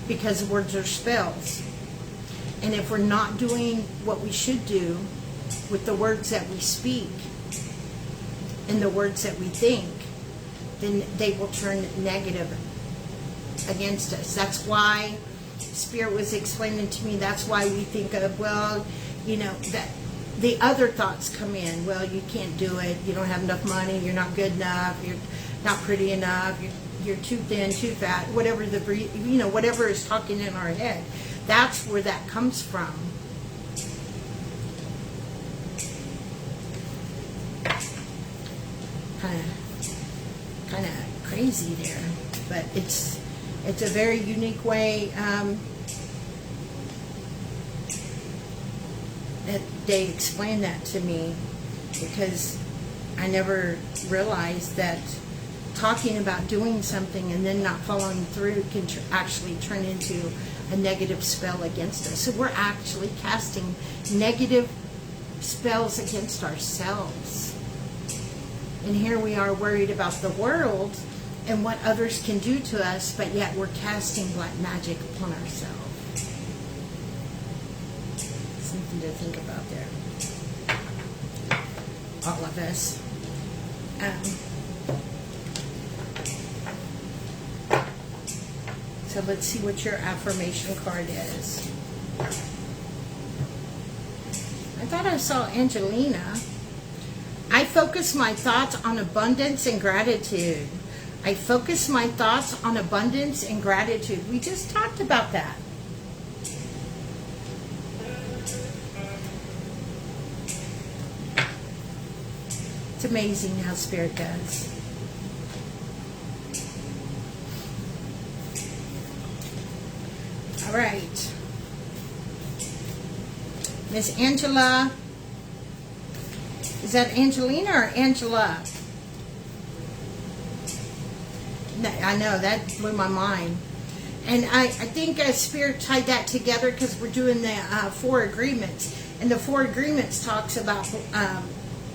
because words are spells. And if we're not doing what we should do with the words that we speak and the words that we think, then they will turn negative against us. That's why Spirit was explaining to me, that's why we think of, that the other thoughts come in. Well, you can't do it. You don't have enough money. You're not good enough. You're not pretty enough. You're too thin, too fat. Whatever whatever is talking in our head. That's where that comes from. Kind of crazy there, but it's a very unique way that they explained that to me, because I never realized that talking about doing something and then not following through can actually turn into a negative spell against us. So we're actually casting negative spells against ourselves. And here we are worried about the world and what others can do to us, but yet we're casting black magic upon ourselves. Something to think about there. All of us. So let's see what your affirmation card is. I thought I saw Angelina. I focus my thoughts on abundance and gratitude. I focus my thoughts on abundance and gratitude. We just talked about that. It's amazing how Spirit does. All right. Miss Angela. Is that Angelina or Angela? I know, that blew my mind. And I think Spirit tied that together because we're doing the 4 agreements. And the 4 agreements talks about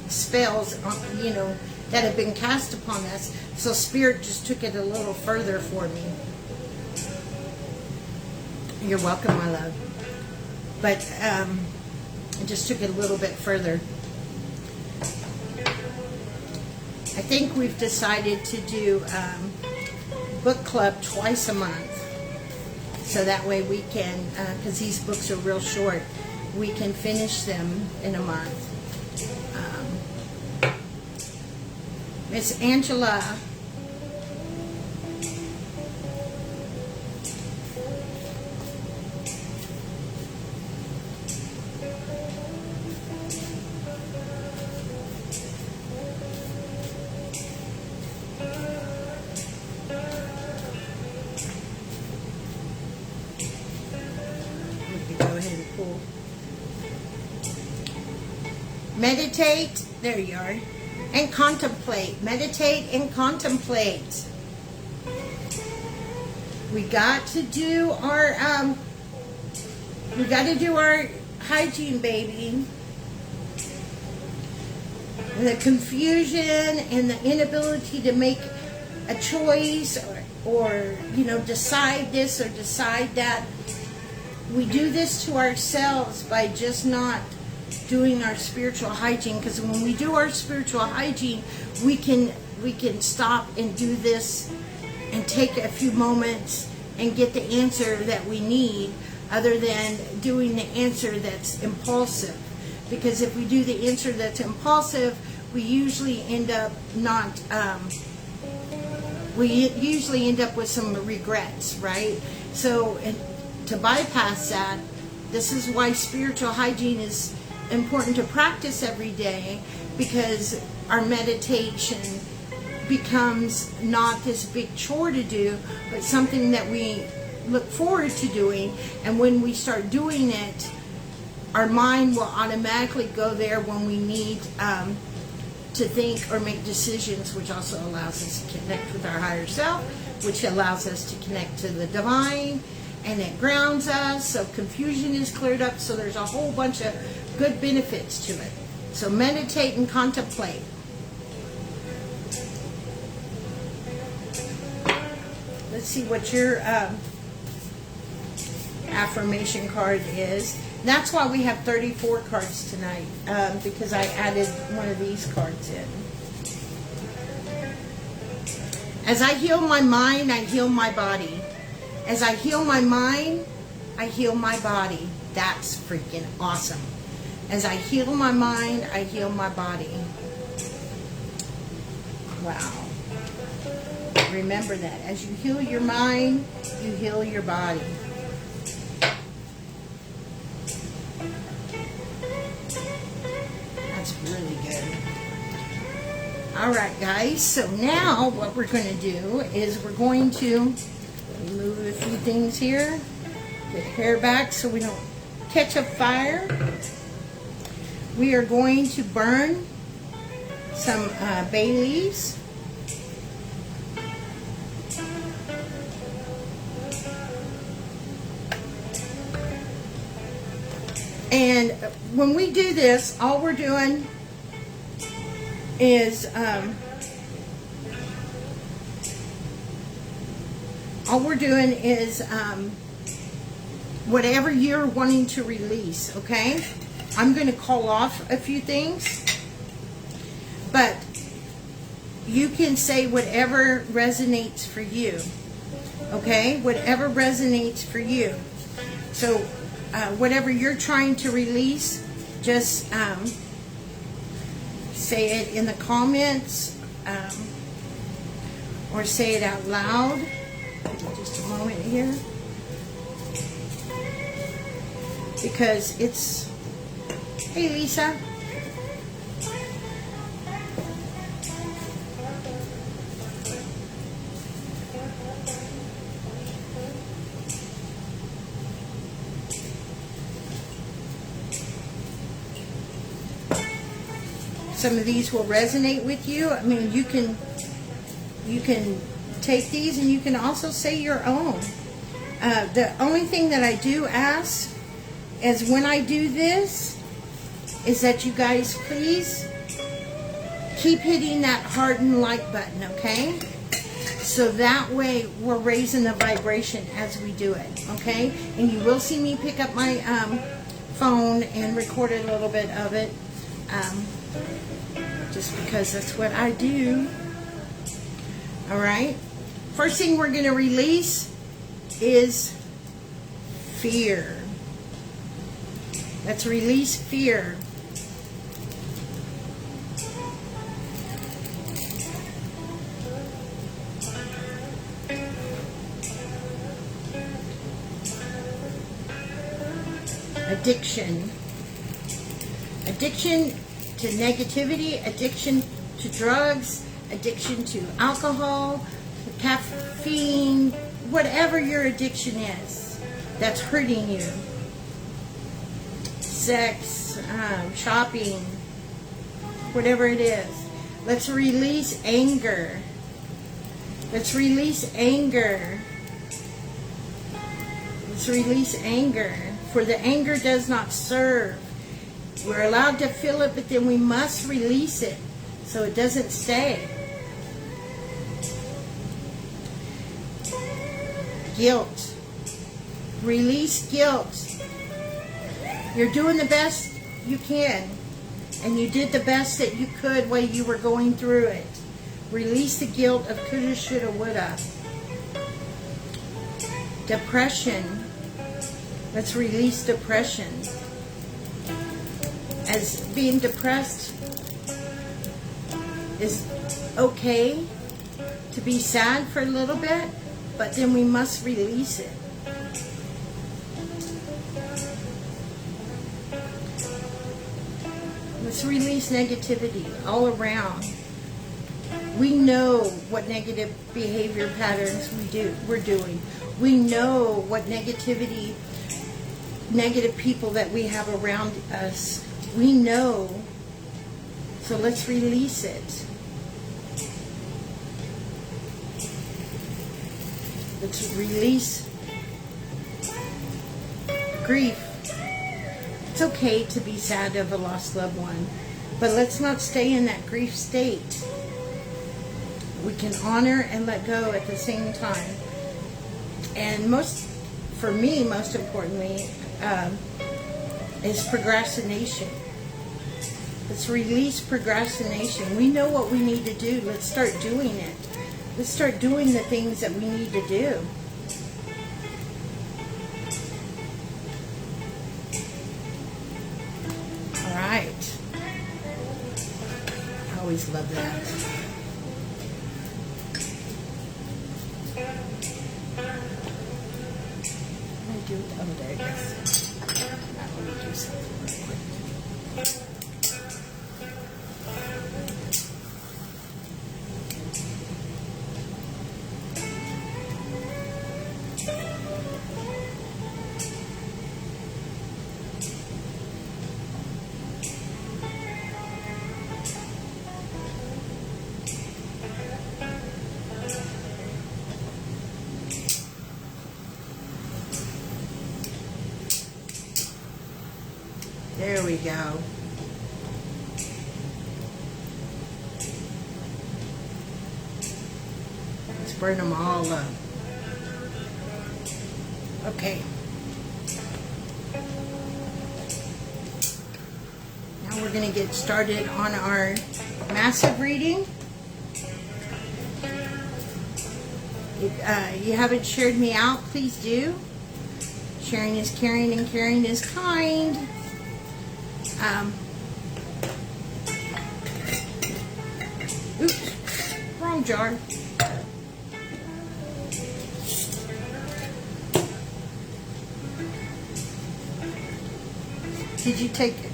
spells, that have been cast upon us. So Spirit just took it a little further for me. You're welcome, my love. But I just took it a little bit further. I think we've decided to do book club twice a month. So that way we can, because these books are real short, we can finish them in a month. Miss Angela. Go ahead and pull. Meditate. There you are. And contemplate. Meditate and contemplate. We got to do our hygiene, baby. The confusion and the inability to make a choice or decide this or decide that. We do this to ourselves by just not doing our spiritual hygiene, because when we do our spiritual hygiene, we can stop and do this and take a few moments and get the answer that we need, other than doing the answer that's impulsive. Because if we do the answer that's impulsive, we usually end up with some regrets, right? So to bypass that, this is why spiritual hygiene is important to practice every day, because our meditation becomes not this big chore to do, but something that we look forward to doing. And when we start doing it, our mind will automatically go there when we need to think or make decisions, which also allows us to connect with our higher self, which allows us to connect to the divine, and it grounds us, so confusion is cleared up. So there's a whole bunch of good benefits to it. So meditate and contemplate. Let's see what your affirmation card is. That's why we have 34 cards tonight, because I added one of these cards in. As I heal my mind, I heal my body. As I heal my mind, I heal my body. That's freaking awesome. As I heal my mind, I heal my body. Wow. Remember that. As you heal your mind, you heal your body. That's really good. Alright, guys. So now what we're going to do is we're going to remove a few things here. Get hair back so we don't catch up fire. We are going to burn some bay leaves. And when we do this, all we're doing is whatever you're wanting to release, okay? I'm going to call off a few things, but you can say whatever resonates for you, okay? Whatever resonates for you. So whatever you're trying to release, just say it in the comments, or say it out loud. Just a moment here. Because it's, hey Lisa. Some of these will resonate with you. I mean, you can take these and you can also say your own. The only thing that I do ask is when I do this is that you guys please keep hitting that heart and like button, okay? So that way we're raising the vibration as we do it, okay? And you will see me pick up my phone and record a little bit of it. Just because that's what I do. Alright? First thing we're going to release is fear. Let's release fear. Addiction. Addiction to negativity, addiction to drugs, addiction to alcohol, caffeine, whatever your addiction is that's hurting you. Sex, shopping, whatever it is. Let's release anger. Let's release anger. Let's release anger. For the anger does not serve. We're allowed to feel it, but then we must release it so it doesn't stay. Guilt. Release guilt. You're doing the best you can, and you did the best that you could while you were going through it. Release the guilt of coulda, shoulda, woulda. Depression. Let's release depression. As being depressed is okay to be sad for a little bit, but then we must release it. Let's release negativity all around. We know what negative behavior patterns we're doing. We know what negative people that we have around us. We know. So let's release it. Let's release grief. It's okay to be sad of a lost loved one, but let's not stay in that grief state. We can honor and let go at the same time. And for me, most importantly, is procrastination. Let's release procrastination. We know what we need to do. Let's start doing it. Let's start doing the things that we need to do. All right. I always love that. Oh, there it is. Let me do something real quick. There we go. Let's burn them all up. Okay. Now we're going to get started on our massive reading. If you haven't shared me out, please do. Sharing is caring and caring is kind. Oops, wrong jar. Did you take it?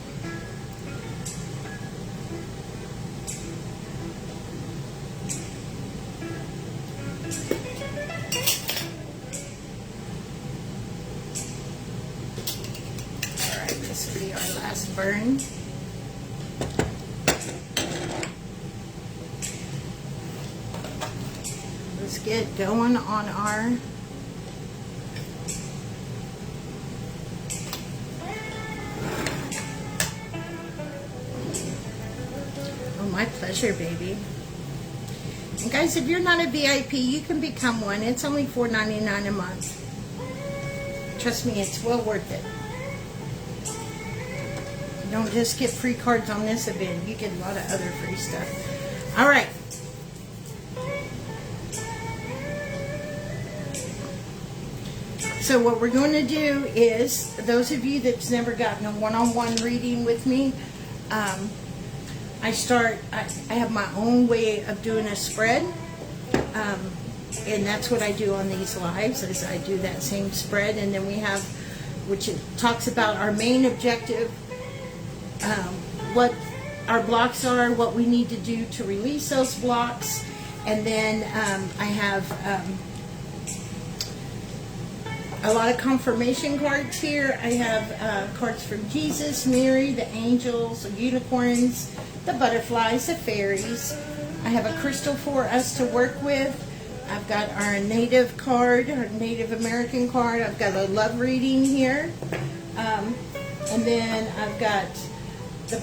Alright, this will be our last burn. Let's get going on our my pleasure, baby. And guys, if you're not a VIP, you can become one. It's only $4.99 a month. Trust me, it's well worth it. You don't just get free cards on this event. You get a lot of other free stuff. All right. So what we're going to do is, those of you that's never gotten a one-on-one reading with me, I have my own way of doing a spread, and that's what I do on these lives, is I do that same spread, and then we have, which it talks about our main objective, what our blocks are, what we need to do to release those blocks, and then I have a lot of confirmation cards here. I have cards from Jesus, Mary, the angels, the unicorns, the butterflies, the fairies. I have a crystal for us to work with. I've got our native card, our Native American card. I've got a love reading here. And then I've got the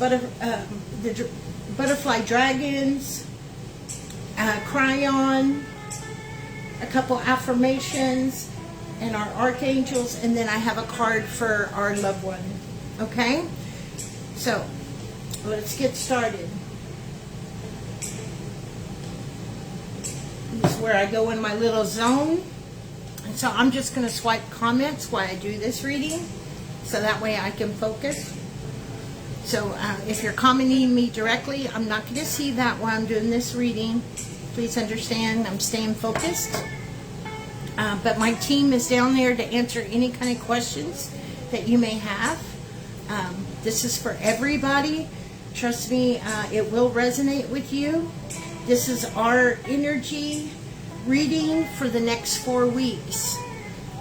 butterfly dragons, crayon, a couple affirmations, and our archangels, and then I have a card for our loved one. Okay? So, let's get started. This is where I go in my little zone. And so I'm just going to swipe comments while I do this reading, so that way I can focus. So if you're commenting me directly, I'm not going to see that while I'm doing this reading. Please understand, I'm staying focused. But my team is down there to answer any kind of questions that you may have. This is for everybody. Trust me, it will resonate with you. This is our energy reading for the next 4 weeks.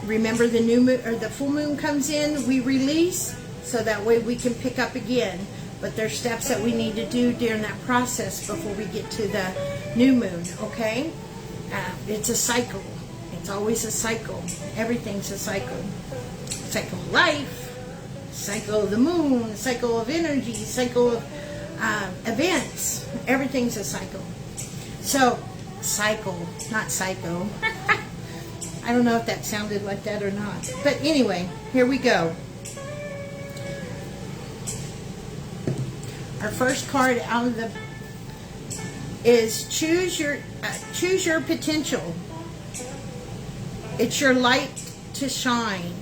Remember, the new moon or the full moon comes in, we release, so that way we can pick up again. But there's steps that we need to do during that process before we get to the new moon. Okay, it's a cycle. It's always a cycle. Everything's a cycle. Cycle of life, cycle of the moon, cycle of energy, cycle of events. Everything's a cycle. So, cycle, not psycho. I don't know if that sounded like that or not. But anyway, here we go. Our first card out of the is choose your potential. It's your light to shine.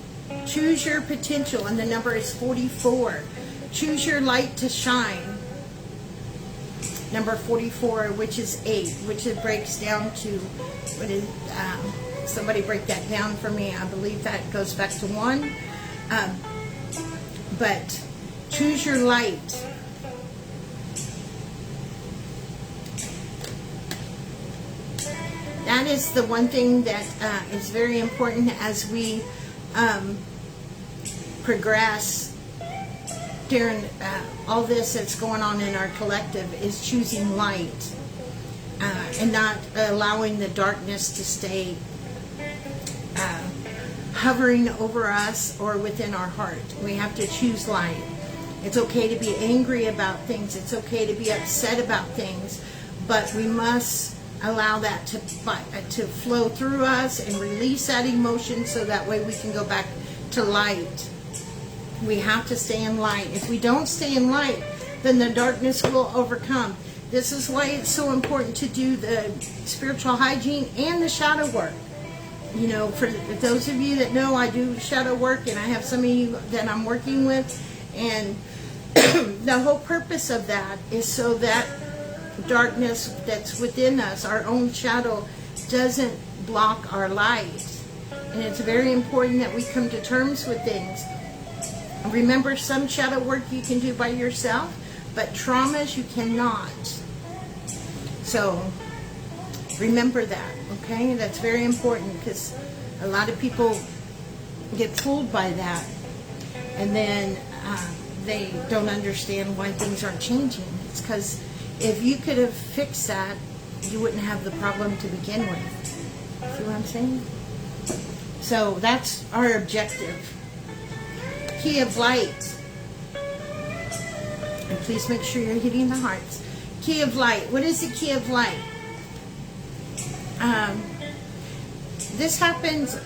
Choose your potential, and the number is 44. Choose your light to shine. Number 44, which is 8, which it breaks down to, what is, somebody break that down for me. I believe that goes back to 1. But choose your light. That is the one thing that is very important as we progress during all this that's going on in our collective, is choosing light and not allowing the darkness to stay hovering over us or within our heart. We have to choose light. It's okay to be angry about things. It's okay to be upset about things, but we must allow that to flow through us and release that emotion, so that way we can go back to light. We have to stay in light. If we don't stay in light, then the darkness will overcome. This is why it's so important to do the spiritual hygiene and the shadow work. You know, for those of you that know, I do shadow work, and I have some of you that I'm working with, and the whole purpose of that is so that darkness that's within us, our own shadow, doesn't block our light. And it's very important that we come to terms with things. Remember, some shadow work you can do by yourself, but traumas you cannot. So remember that, okay? That's very important, because a lot of people get fooled by that, and then they don't understand why things aren't changing. It's because if you could have fixed that, you wouldn't have the problem to begin with. See what I'm saying? So that's our objective. Key of light. And please make sure you're hitting the hearts. Key of light. What is the key of light? This happens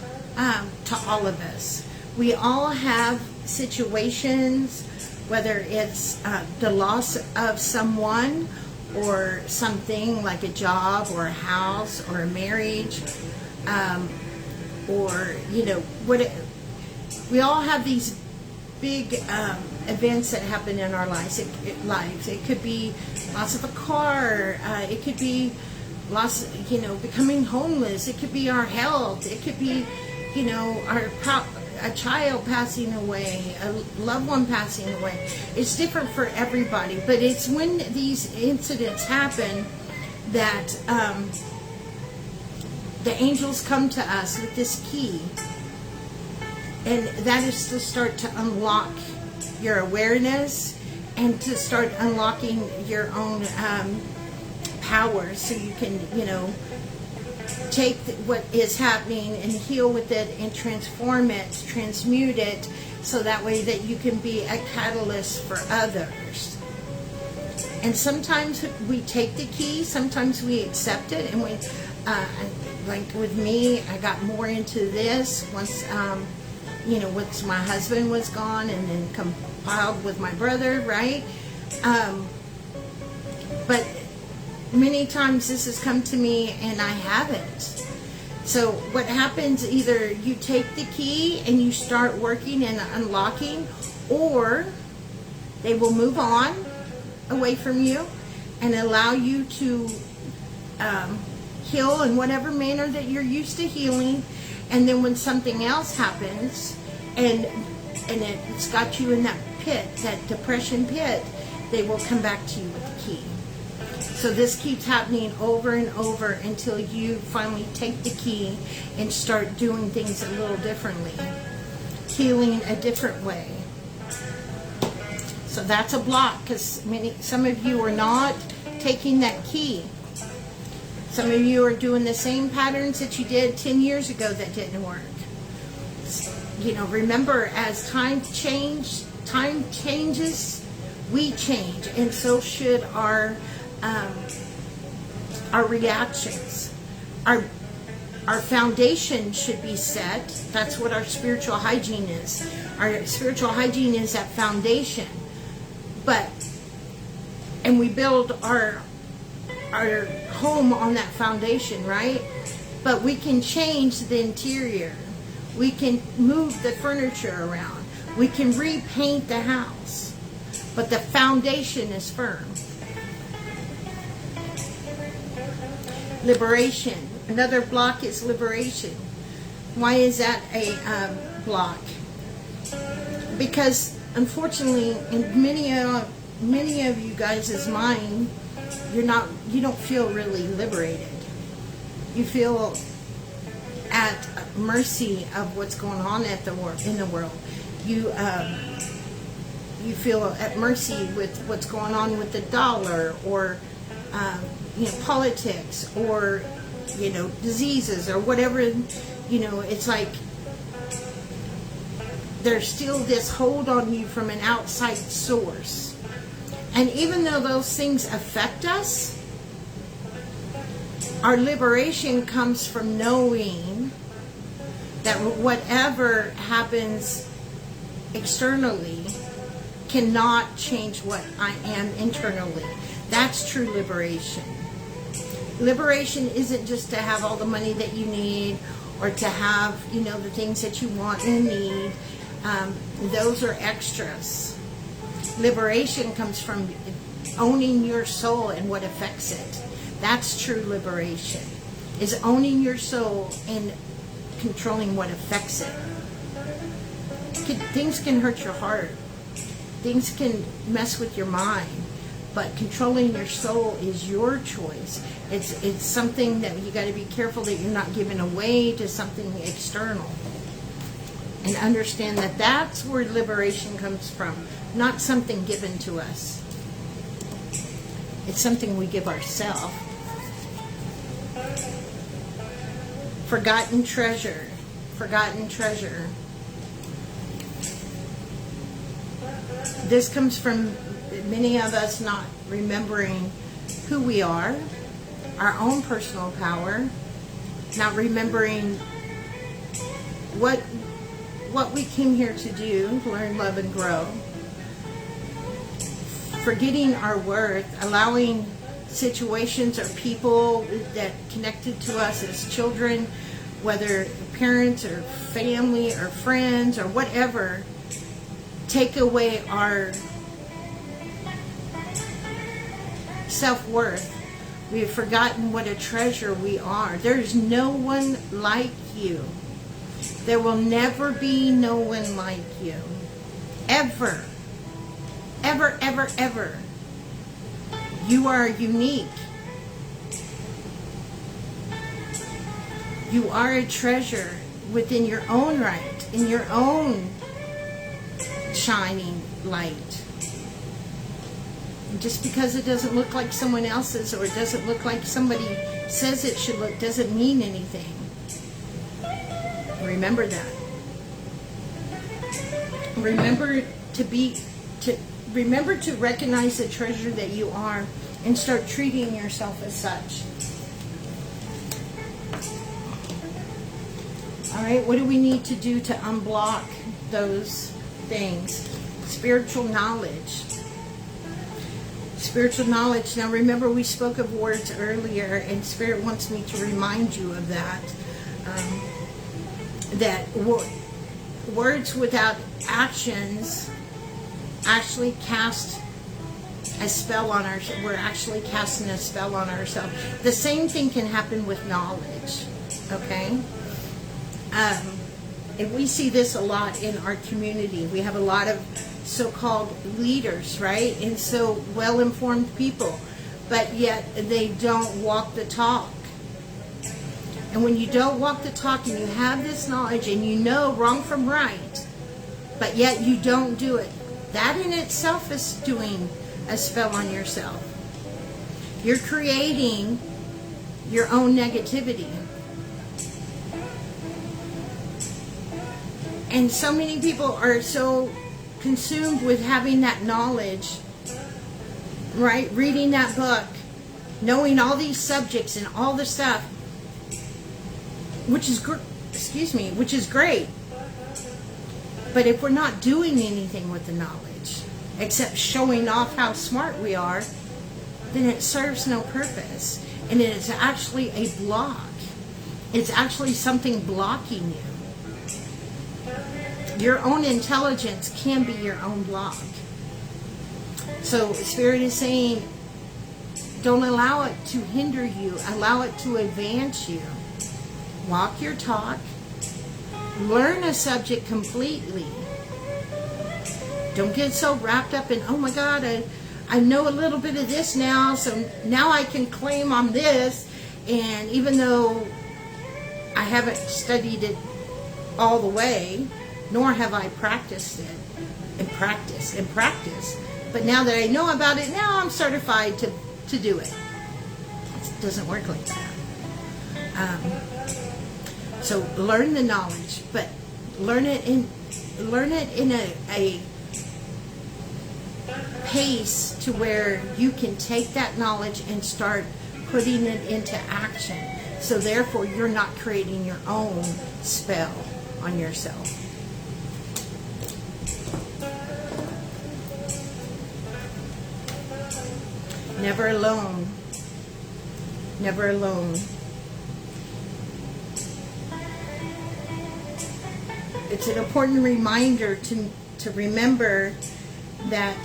to all of us. We all have situations, whether it's the loss of someone, or something like a job or a house or a marriage, or we all have these big events that happen in our lives. It could be loss of a car, it could be loss, becoming homeless, it could be our health, it could be a child passing away, a loved one passing away. It's different for everybody, but it's when these incidents happen that the angels come to us with this key, and that is to start to unlock your awareness and to start unlocking your own power, so you can take what is happening and heal with it and transform it, transmute it, so that way that you can be a catalyst for others. And sometimes we take the key, sometimes we accept it, and we, like with me, I got more into this once, once my husband was gone, and then compiled with my brother, right? But many times this has come to me and I haven't. So what happens, either you take the key and you start working and unlocking, or they will move on away from you and allow you to heal in whatever manner that you're used to healing. And then when something else happens and it's got you in that pit, that depression pit, they will come back to you with the key. So this keeps happening over and over until you finally take the key and start doing things a little differently, healing a different way. So that's a block, because some of you are not taking that key. Some of you are doing the same patterns that you did 10 years ago that didn't work. Remember, as time changes, we change, and so should our reactions. Our foundation should be set. That's what our spiritual hygiene is. Our spiritual hygiene is that foundation. And we build our home on that foundation, right? But we can change the interior. We can move the furniture around. We can repaint the house. But the foundation is firm. Liberation. Another block is liberation. Why is that a block? Because unfortunately, in many of you guys' mind, you don't feel really liberated. You feel at mercy of what's going on in the world. You feel at mercy with what's going on with the dollar, or politics, or diseases, or whatever. It's like there's still this hold on you from an outside source. And even though those things affect us, our liberation comes from knowing that whatever happens externally cannot change what I am internally. That's true liberation. Liberation isn't just to have all the money that you need, or to have, the things that you want and need. Those are extras. Liberation comes from owning your soul and what affects it. That's true liberation, is owning your soul and controlling what affects it. things can hurt your heart. Things can mess with your mind. But controlling your soul is your choice. It's something that you got to be careful that you're not giving away to something external. And understand that that's where liberation comes from, not something given to us. It's something we give ourselves. Forgotten treasure. Forgotten treasure. This comes from many of us not remembering who we are, our own personal power, not remembering what we came here to do, learn, love, and grow. Forgetting our worth, allowing situations or people that connected to us as children, whether parents or family or friends or whatever, take away our self-worth. We have forgotten what a treasure we are. There's no one like you. There will never be no one like you. Ever. Ever, ever, ever. You are unique. You are a treasure within your own right, in your own shining light. Just because it doesn't look like someone else's, or it doesn't look like somebody says it should look, doesn't mean anything. Remember that. Remember to recognize the treasure that you are and start treating yourself as such. All right, what do we need to do to unblock those things? Spiritual knowledge. Spiritual knowledge. Now remember, we spoke of words earlier, and Spirit wants me to remind you of that. Words without actions actually cast a spell on ourselves. We're actually casting a spell on ourselves. The same thing can happen with knowledge. Okay? And we see this a lot in our community. We have a lot of so-called leaders, right? And so well-informed people, but yet they don't walk the talk. And when you don't walk the talk and you have this knowledge and you know wrong from right, but yet you don't do it, that in itself is doing a spell on yourself. You're creating your own negativity. And so many people are so consumed with having that knowledge, right? Reading that book, knowing all these subjects and all the stuff, which is great. But if we're not doing anything with the knowledge, except showing off how smart we are, then it serves no purpose. And it is actually a block. It's actually something blocking you. Your own intelligence can be your own block. So Spirit is saying, don't allow it to hinder you. Allow it to advance you. Walk your talk. Learn a subject completely. Don't get so wrapped up in, oh my God, I know a little bit of this now, so now I can claim I'm this. And even though I haven't studied it all the way, nor have I practiced it and practiced. But now that I know about it, now I'm certified to do it. It doesn't work like that. So learn the knowledge, but learn it in a pace to where you can take that knowledge and start putting it into action. So therefore, you're not creating your own spell on yourself. Never alone. Never alone. It's an important reminder to remember that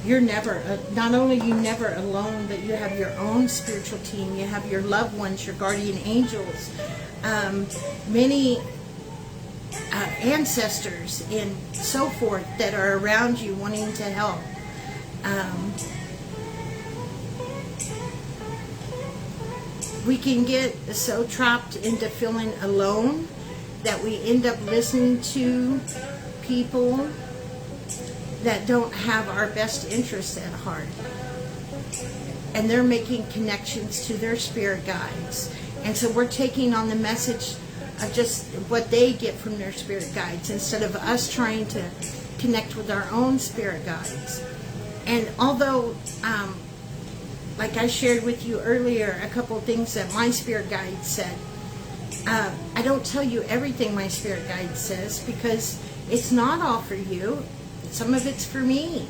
you're never, not only you never alone, but you have your own spiritual team. You have your loved ones, your guardian angels. Many ancestors and so forth that are around you wanting to help. We can get so trapped into feeling alone that we end up listening to people that don't have our best interests at heart. And they're making connections to their spirit guides. And so we're taking on the message of just what they get from their spirit guides instead of us trying to connect with our own spirit guides. And although, like I shared with you earlier, a couple of things that my spirit guide said, I don't tell you everything my spirit guide says because it's not all for you. Some of it's for me.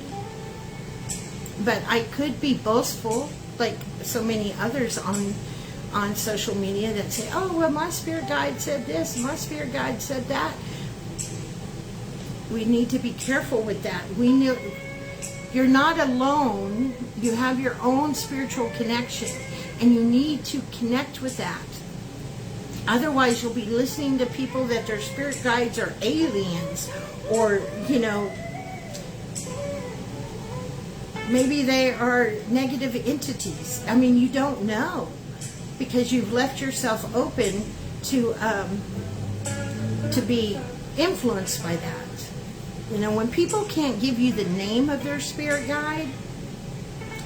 But I could be boastful, like so many others on social media that say, oh, well, my spirit guide said this, my spirit guide said that. We need to be careful with that. We know you're not alone. You have your own spiritual connection, and you need to connect with that. Otherwise, you'll be listening to people that their spirit guides are aliens, or, you know, maybe they are negative entities. I mean, you don't know because you've left yourself open to be influenced by that. You know, when people can't give you the name of their spirit guide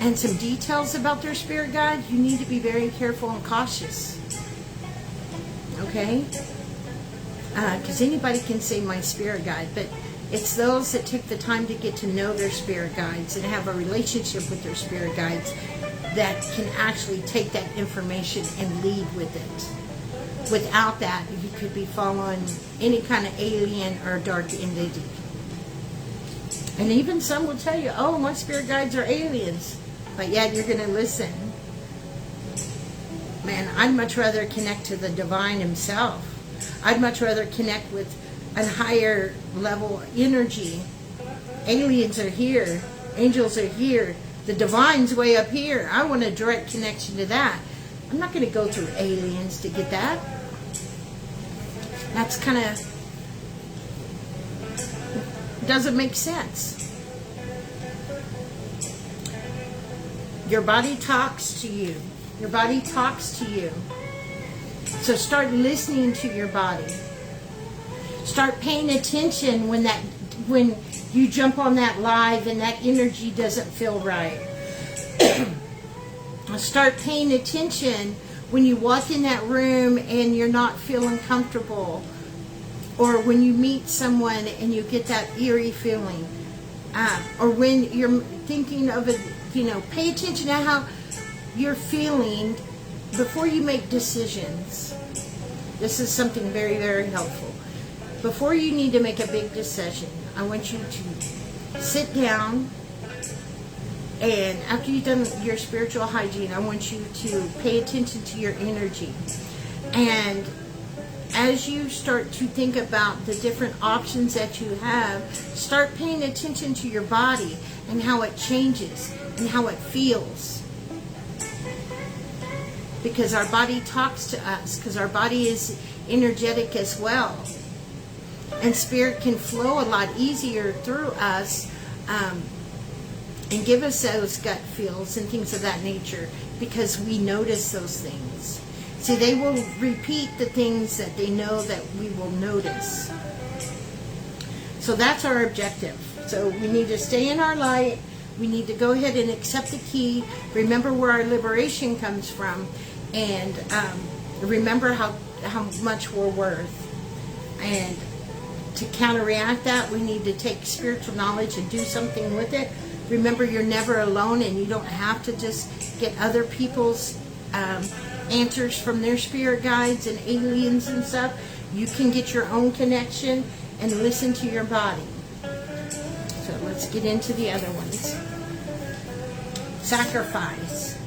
and some details about their spirit guide, you need to be very careful and cautious. Okay? Because anybody can say my spirit guide, but it's those that take the time to get to know their spirit guides and have a relationship with their spirit guides that can actually take that information and lead with it. Without that, you could be following any kind of alien or dark entity. And even some will tell you, oh, my spirit guides are aliens. But yet you're going to listen. Man, I'd much rather connect to the divine himself. I'd much rather connect with a higher level energy. Aliens are here. Angels are here. The divine's way up here. I want a direct connection to that. I'm not going to go through aliens to get that. That's kind of doesn't make sense. Your body talks to you. Your body talks to you. So start listening to your body. Start paying attention when you jump on that live and that energy doesn't feel right. Start paying attention when you walk in that room and you're not feeling comfortable, or when you meet someone and you get that eerie feeling, or when you're thinking of it. You know, pay attention to how you're feeling before you make decisions. This is something very, very helpful. Before you need to make a big decision, I want you to sit down, and after you've done your spiritual hygiene, I want you to pay attention to your energy. And as you start to think about the different options that you have, start paying attention to your body and how it changes and how it feels. Because our body talks to us, because our body is energetic as well. And spirit can flow a lot easier through us and give us those gut feels and things of that nature because we notice those things. See, they will repeat the things that they know that we will notice. So that's our objective. So we need to stay in our light. We need to go ahead and accept the key. Remember where our liberation comes from. And remember how much we're worth. And to counteract that, we need to take spiritual knowledge and do something with it. Remember, you're never alone, and you don't have to just get other people's answers from their spirit guides and aliens and stuff. You can get your own connection and listen to your body. So let's get into the other ones. Sacrifice.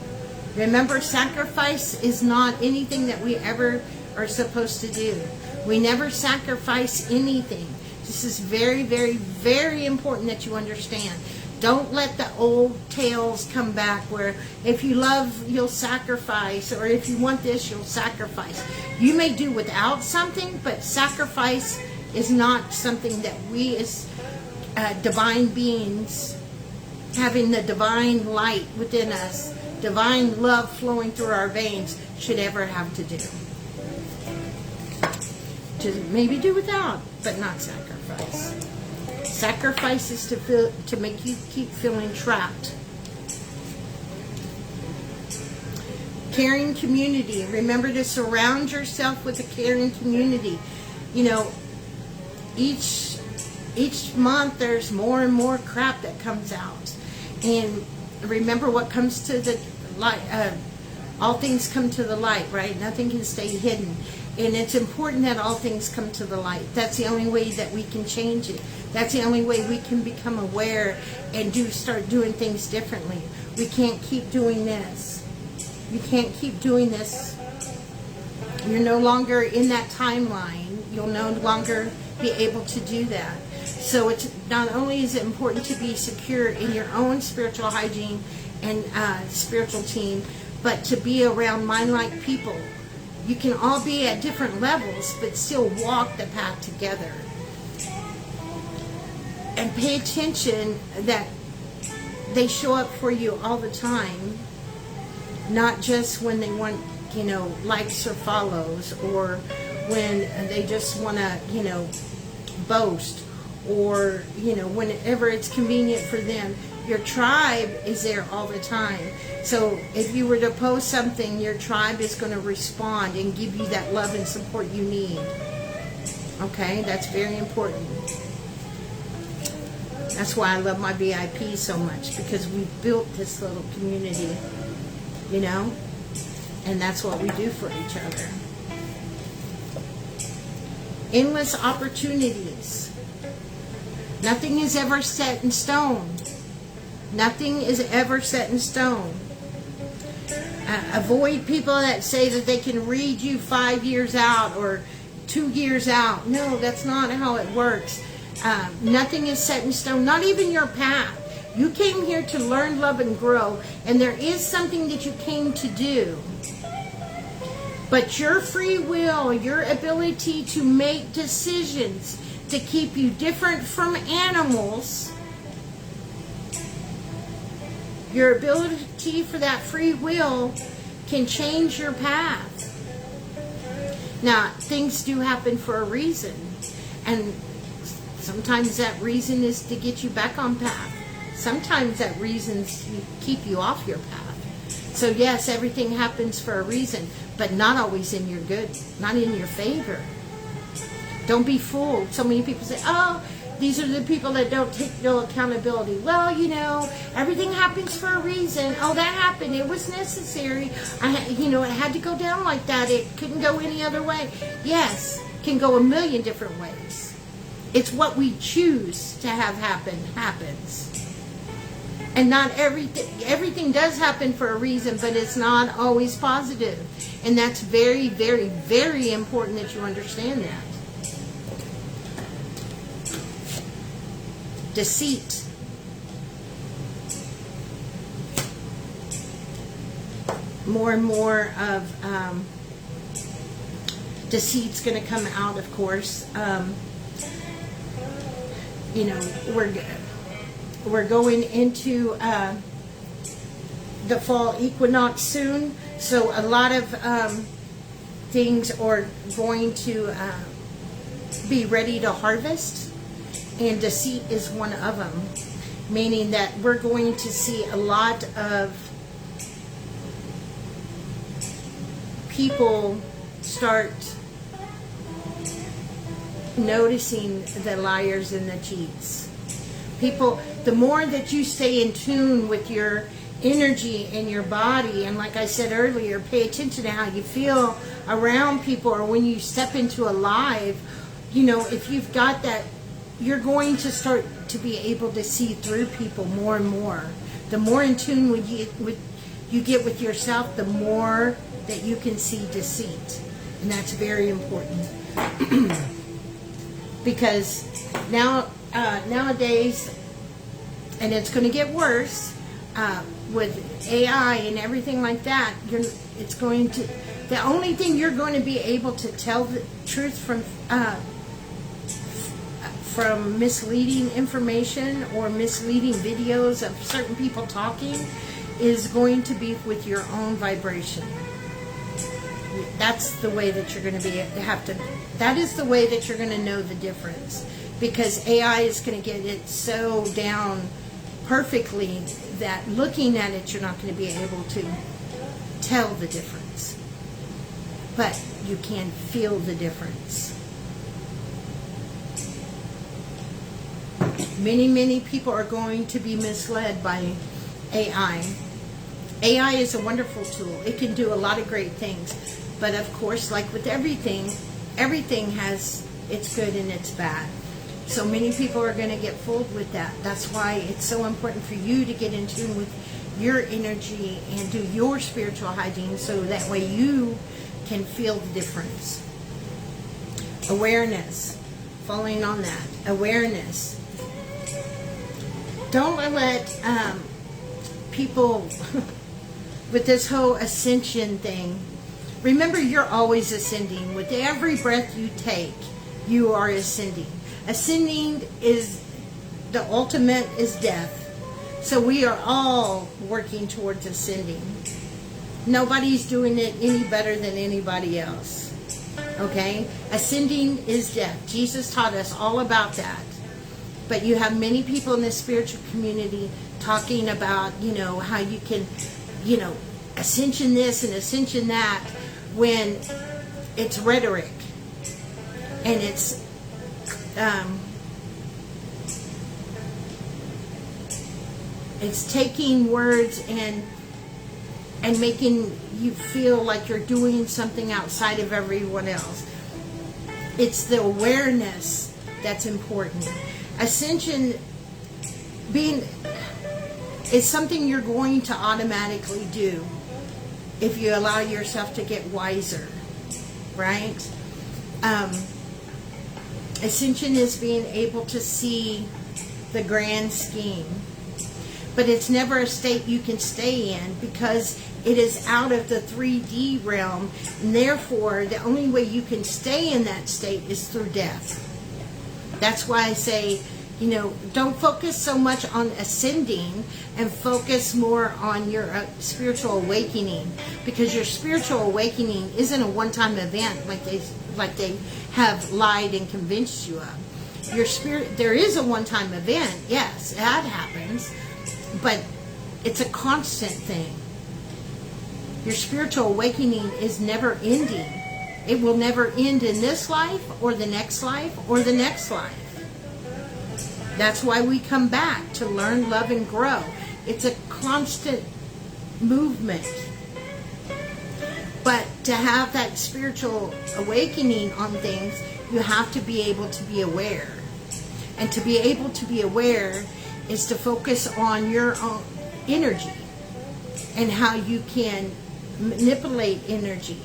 Remember, sacrifice is not anything that we ever are supposed to do. We never sacrifice anything. This is very, very, very important that you understand. Don't let the old tales come back where if you love, you'll sacrifice, or if you want this, you'll sacrifice. You may do without something, but sacrifice is not something that we as divine beings, having the divine light within us, divine love flowing through our veins, should ever have to do. To maybe do without, but not sacrifice. Sacrifice is to make you keep feeling trapped. Caring community. Remember to surround yourself with a caring community. You know, each month there's more and more crap that comes out. And remember what comes to the light. All things come to the light, right? Nothing can stay hidden. And it's important that all things come to the light. That's the only way that we can change it. That's the only way we can become aware and start doing things differently. We can't keep doing this. You can't keep doing this. You're no longer in that timeline. You'll no longer be able to do that. So it's not only is it important to be secure in your own spiritual hygiene and spiritual team, but to be around mind-like people. You can all be at different levels, but still walk the path together. And pay attention that they show up for you all the time, not just when they want, likes or follows, or when they just want to, boast, or, whenever it's convenient for them. Your tribe is there all the time. So if you were to post something, your tribe is going to respond and give you that love and support you need. Okay, that's very important. That's why I love my VIP so much, because we built this little community, and that's what we do for each other. Endless opportunities. Nothing is ever set in stone. Nothing is ever set in stone. Avoid people that say that they can read you 5 years out or 2 years out. No, that's not how it works. Nothing is set in stone, not even your path. You came here to learn, love, and grow, and there is something that you came to do. But your free will, your ability to make decisions to keep you different from animals, your ability for that free will can change your path. Now, things do happen for a reason, and sometimes that reason is to get you back on path. Sometimes that reason's to keep you off your path. So yes, everything happens for a reason, but not always in your good, not in your favor. Don't be fooled. So many people say, oh, these are the people that don't take no accountability. Well, everything happens for a reason. Oh, that happened. It was necessary. It had to go down like that. It couldn't go any other way. Yes, it can go a million different ways. It's what we choose to have happen happens. And not everything does happen for a reason, but it's not always positive. And that's very, very, very important that you understand that. Deceit. More and more of deceit's going to come out, of course. We're going into the fall equinox soon, so a lot of things are going to be ready to harvest. And deceit is one of them, meaning that we're going to see a lot of people start noticing the liars and the cheats. People, the more that you stay in tune with your energy and your body, and like I said earlier, pay attention to how you feel around people, or when you step into a live, if you've got that, you're going to start to be able to see through people more and more. The more in tune you get with yourself, the more that you can see deceit. And that's very important. Because nowadays, and it's going to get worse with AI and everything like that, the only thing you're going to be able to tell the truth from misleading information or misleading videos of certain people talking is going to be with your own vibration. That's the way that you're going to that is the way that you're going to know the difference, because AI is going to get it so down perfectly that looking at it, you're not going to be able to tell the difference. But you can feel the difference. Many people are going to be misled by AI. AI is a wonderful tool. It can do a lot of great things. But of course, like with everything has its good and its bad. So many people are going to get fooled with that. That's why it's so important for you to get in tune with your energy and do your spiritual hygiene, so that way you can feel the difference. Awareness. Following on that. Awareness. Don't let people with this whole ascension thing. Remember, you're always ascending. With every breath you take, you are ascending. Ascending is the ultimate is death. So we are all working towards ascending. Nobody's doing it any better than anybody else. Okay? Ascending is death. Jesus taught us all about that. But you have many people in the spiritual community talking about, how you can, ascension this and ascension that, when it's rhetoric. And it's taking words and making you feel like you're doing something outside of everyone else. It's the awareness that's important. Ascension is something you're going to automatically do if you allow yourself to get wiser, right? Ascension is being able to see the grand scheme. But it's never a state you can stay in, because it is out of the 3D realm, and therefore the only way you can stay in that state is through death. That's why I say, don't focus so much on ascending and focus more on your spiritual awakening, because your spiritual awakening isn't a one-time event like they have lied and convinced you of. Your spirit, there is a one-time event, yes, that happens, but it's a constant thing. Your spiritual awakening is never ending. It will never end in this life or the next life or the next life. That's why we come back to learn, love, and grow. It's a constant movement. But to have that spiritual awakening on things, you have to be able to be aware. And to be able to be aware is to focus on your own energy and how you can manipulate energy.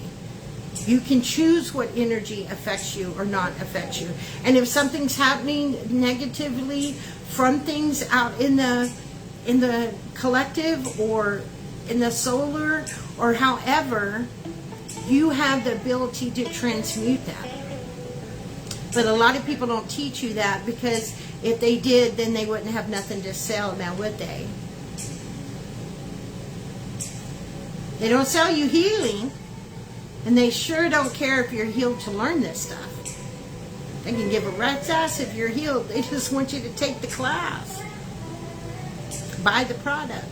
You can choose what energy affects you or not affects you. And if something's happening negatively from things out in the collective or in the solar or however, you have the ability to transmute that. But a lot of people don't teach you that, because if they did, then they wouldn't have nothing to sell now, would they? They don't sell you healing, and they sure don't care if you're healed to learn this stuff. They can give a rat's ass if you're healed. They just want you to take the class. Buy the product.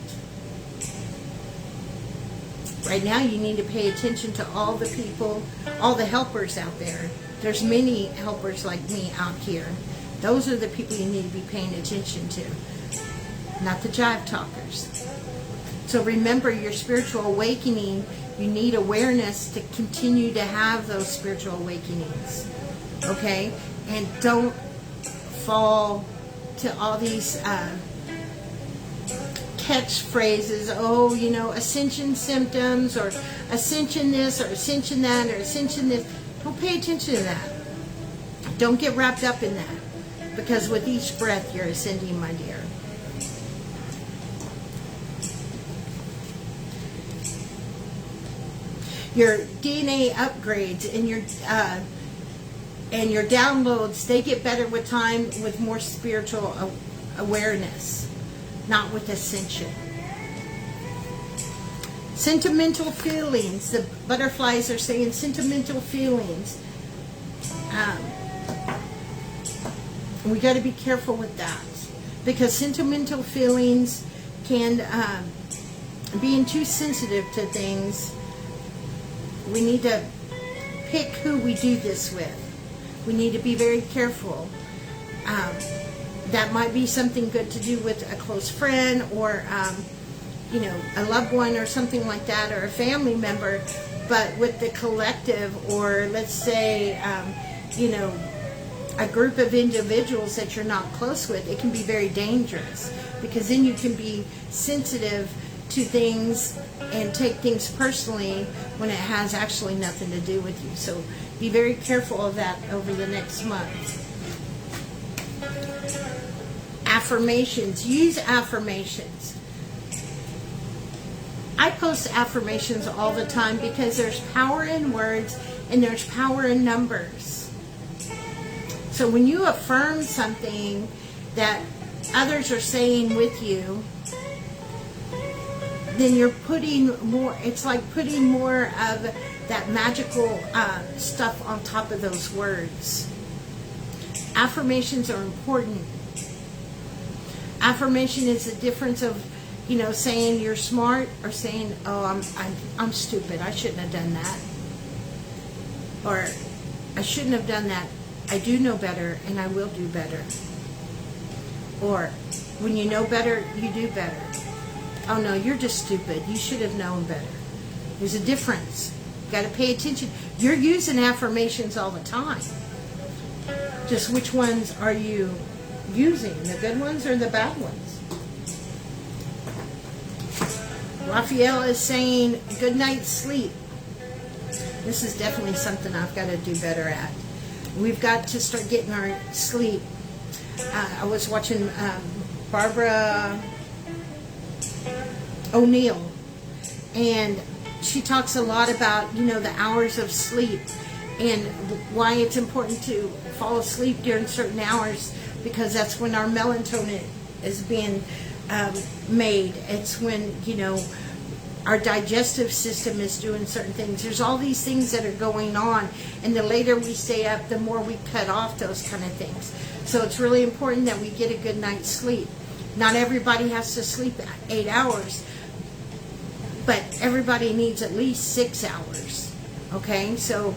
Right now you need to pay attention to all the people, all the helpers out there. There's many helpers like me out here. Those are the people you need to be paying attention to, not the jive talkers. So remember, your spiritual awakening, you need awareness to continue to have those spiritual awakenings. Okay? And don't fall to all these catchphrases. Oh, ascension symptoms, or ascension this, or ascension that, or ascension this. Don't pay attention to that. Don't get wrapped up in that. Because with each breath, you're ascending, my dear. Your DNA upgrades and And your downloads, they get better with time, with more spiritual awareness, not with ascension. Sentimental feelings. The butterflies are saying sentimental feelings. We got to be careful with that, because sentimental feelings can, being too sensitive to things, we need to pick who we do this with. We need to be very careful. That might be something good to do with a close friend, or you know, a loved one or something like that, or a family member. But with the collective, or let's say, you know, a group of individuals that you're not close with, it can be very dangerous, because then you can be sensitive to things and take things personally when it has actually nothing to do with you. So be very careful of that over the next month. Affirmations. Use affirmations. I post affirmations all the time because there's power in words and there's power in numbers. So when you affirm something that others are saying with you, then you're putting more, it's like putting more of that magical stuff on top of those words. Affirmations are important. Affirmation is the difference of, you know, saying you're smart or saying, oh, I'm stupid, I shouldn't have done that. Or, I shouldn't have done that. I do know better, and I will do better. Or, when you know better, you do better. Oh no, you're just stupid. You should have known better. There's a difference. You got to pay attention. You're using affirmations all the time. Just which ones are you using? The good ones or the bad ones? Raphael is saying, good night's sleep. This is definitely something I've got to do better at. We've got to start getting our sleep. I was watching Barbara O'Neill, and she talks a lot about, you know, the hours of sleep and why it's important to fall asleep during certain hours, because that's when our melatonin is being made. It's when, you know, our digestive system is doing certain things. There's all these things that are going on, and the later we stay up, the more we cut off those kind of things. So it's really important that we get a good night's sleep. Not everybody has to sleep 8 hours, but everybody needs at least 6 hours. Okay, so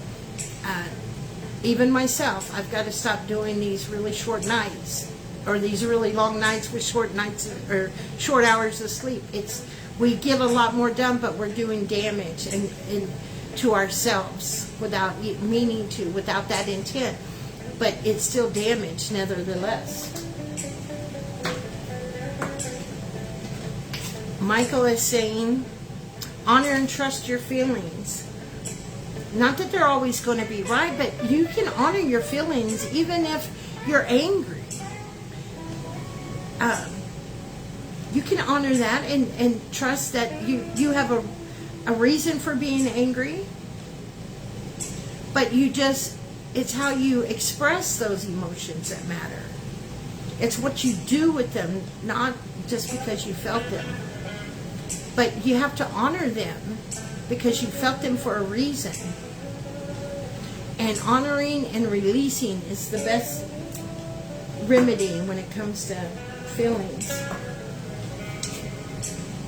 even myself, I've got to stop doing these really short nights, or these really long nights with short nights or short hours of sleep. We get a lot more done, but we're doing damage and to ourselves without meaning to, without that intent. But it's still damage, nevertheless. Michael is saying, honor and trust your feelings. Not that they're always going to be right, but you can honor your feelings even if you're angry. You can honor that and trust that you have a reason for being angry, but it's how you express those emotions that matter. It's what you do with them, not just because you felt them. But you have to honor them because you felt them for a reason. And honoring and releasing is the best remedy when it comes to feelings.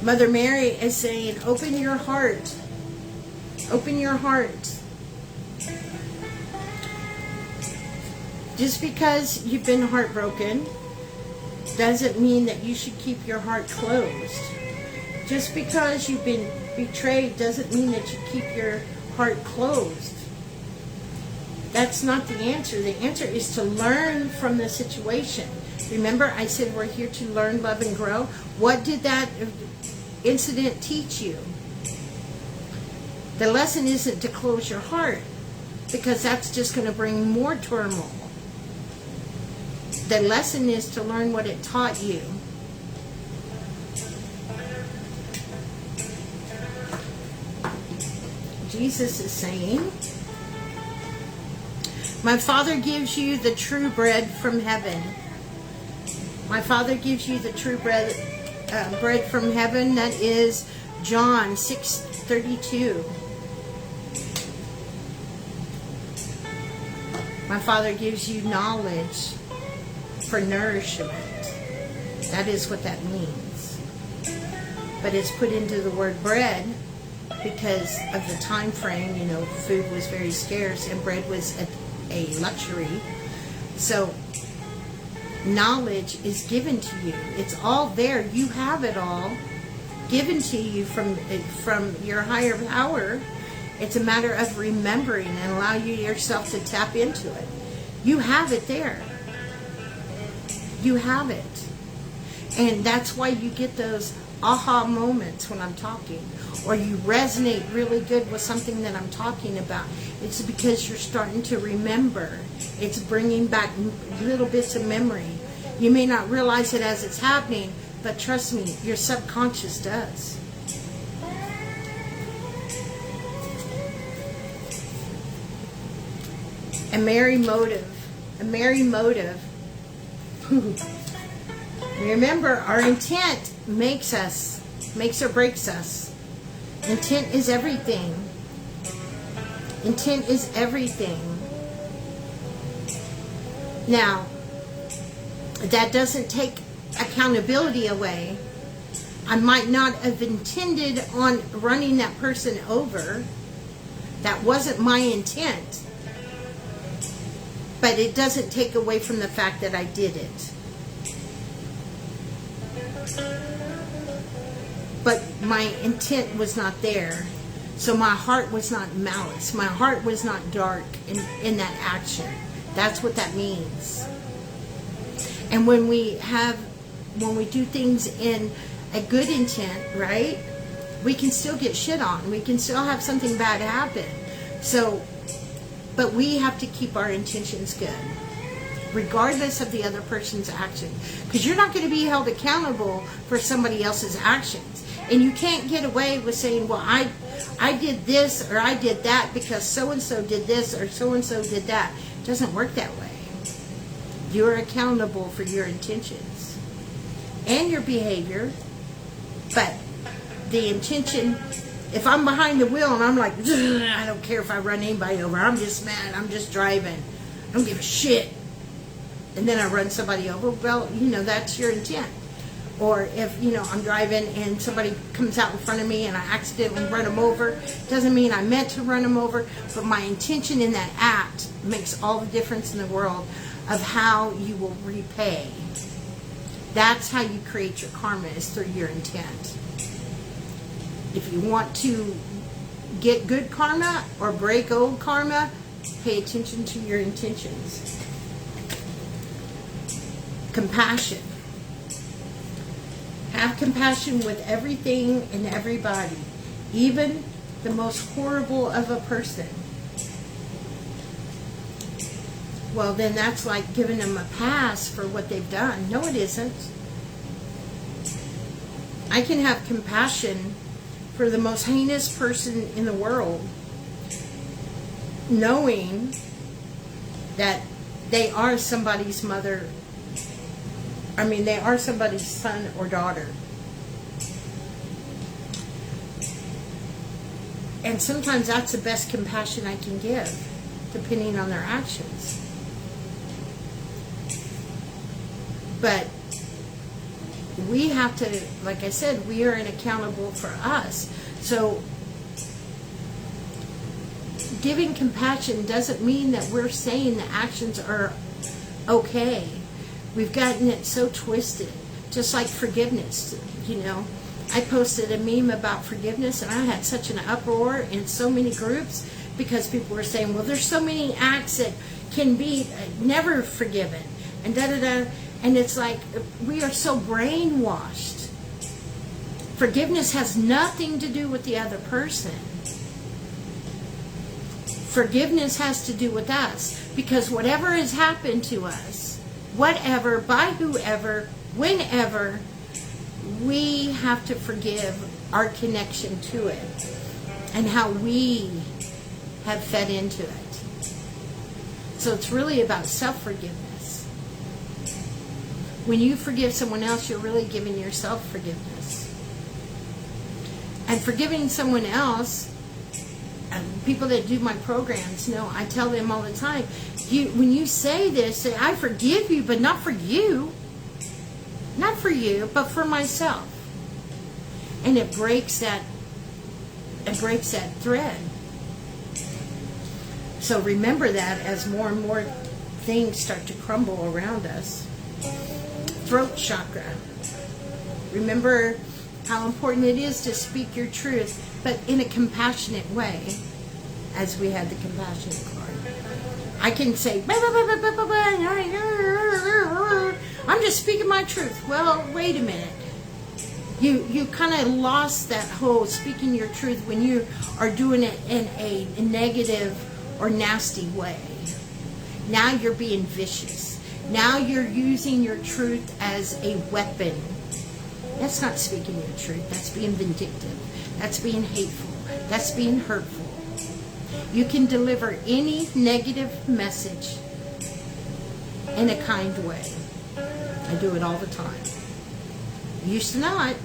Mother Mary is saying, open your heart. Open your heart. Just because you've been heartbroken doesn't mean that you should keep your heart closed. Just because you've been betrayed doesn't mean that you keep your heart closed. That's not the answer. The answer is to learn from the situation. Remember, I said we're here to learn, love, and grow. What did that incident teach you? The lesson isn't to close your heart, because that's just going to bring more turmoil. The lesson is to learn what it taught you. Jesus is saying, My Father gives you the true bread from heaven. My Father gives you the true bread from heaven. That is John 6:32. My Father gives you knowledge for nourishment. That is what that means. But it's put into the word bread because of the time frame. You know, food was very scarce and bread was a luxury. So knowledge is given to you. It's all there. You have it all given to you from your higher power. It's a matter of remembering and allow you yourself to tap into it. You have it there. You have it. And that's why you get those aha moments when I'm talking, or you resonate really good with something that I'm talking about. It's because you're starting to remember. It's bringing back little bits of memory. You may not realize it as it's happening, but trust me, your subconscious does. A merry motive. A merry motive. Remember, our intent makes or breaks us. Intent is everything. Intent is everything. Now, that doesn't take accountability away. I might not have intended on running that person over. That wasn't my intent. But it doesn't take away from the fact that I did it. But my intent was not there. So my heart was not malice. My heart was not dark in that action. That's what that means. And when we do things in a good intent, right, we can still get shit on. We can still have something bad happen. So, but we have to keep our intentions good, regardless of the other person's action. Because you're not going to be held accountable for somebody else's actions. And you can't get away with saying, well, I did this or I did that because so-and-so did this or so-and-so did that. It doesn't work that way. You're accountable for your intentions and your behavior. But the intention, if I'm behind the wheel and I'm like, I don't care if I run anybody over. I'm just mad. I'm just driving. I don't give a shit. And then I run somebody over. Well, that's your intent. Or if, I'm driving and somebody comes out in front of me and I accidentally run them over, doesn't mean I meant to run them over, but my intention in that act makes all the difference in the world of how you will repay. That's how you create your karma, is through your intent. If you want to get good karma or break old karma, pay attention to your intentions. Compassion. Have compassion with everything and everybody, even the most horrible of a person. Well, then that's like giving them a pass for what they've done. No, it isn't. I can have compassion for the most heinous person in the world, knowing that they are somebody's mother. They are somebody's son or daughter. And sometimes that's the best compassion I can give, depending on their actions. But we have to, like I said, we are accountable for us. So giving compassion doesn't mean that we're saying the actions are okay. We've gotten it so twisted. Just like forgiveness, I posted a meme about forgiveness and I had such an uproar in so many groups because people were saying, well, there's so many acts that can be never forgiven and da-da-da. And it's like, we are so brainwashed. Forgiveness has nothing to do with the other person. Forgiveness has to do with us, because whatever has happened to us, whatever, by whoever, whenever, we have to forgive our connection to it and how we have fed into it. So it's really about self-forgiveness. When you forgive someone else, you're really giving yourself forgiveness. And forgiving someone else, people that do my programs know, I tell them all the time, when you say this, say, I forgive you, but not for you. Not for you, but for myself. And it breaks that thread. So remember that as more and more things start to crumble around us. Throat chakra. Remember how important it is to speak your truth, but in a compassionate way, as we had the compassionate card. I can say, I'm just speaking my truth. Well, wait a minute. You kind of lost that whole speaking your truth when you are doing it in a negative or nasty way. Now you're being vicious. Now you're using your truth as a weapon. That's not speaking your truth. That's being vindictive. That's being hateful. That's being hurtful. You can deliver any negative message in a kind way. I do it all the time. Used to not.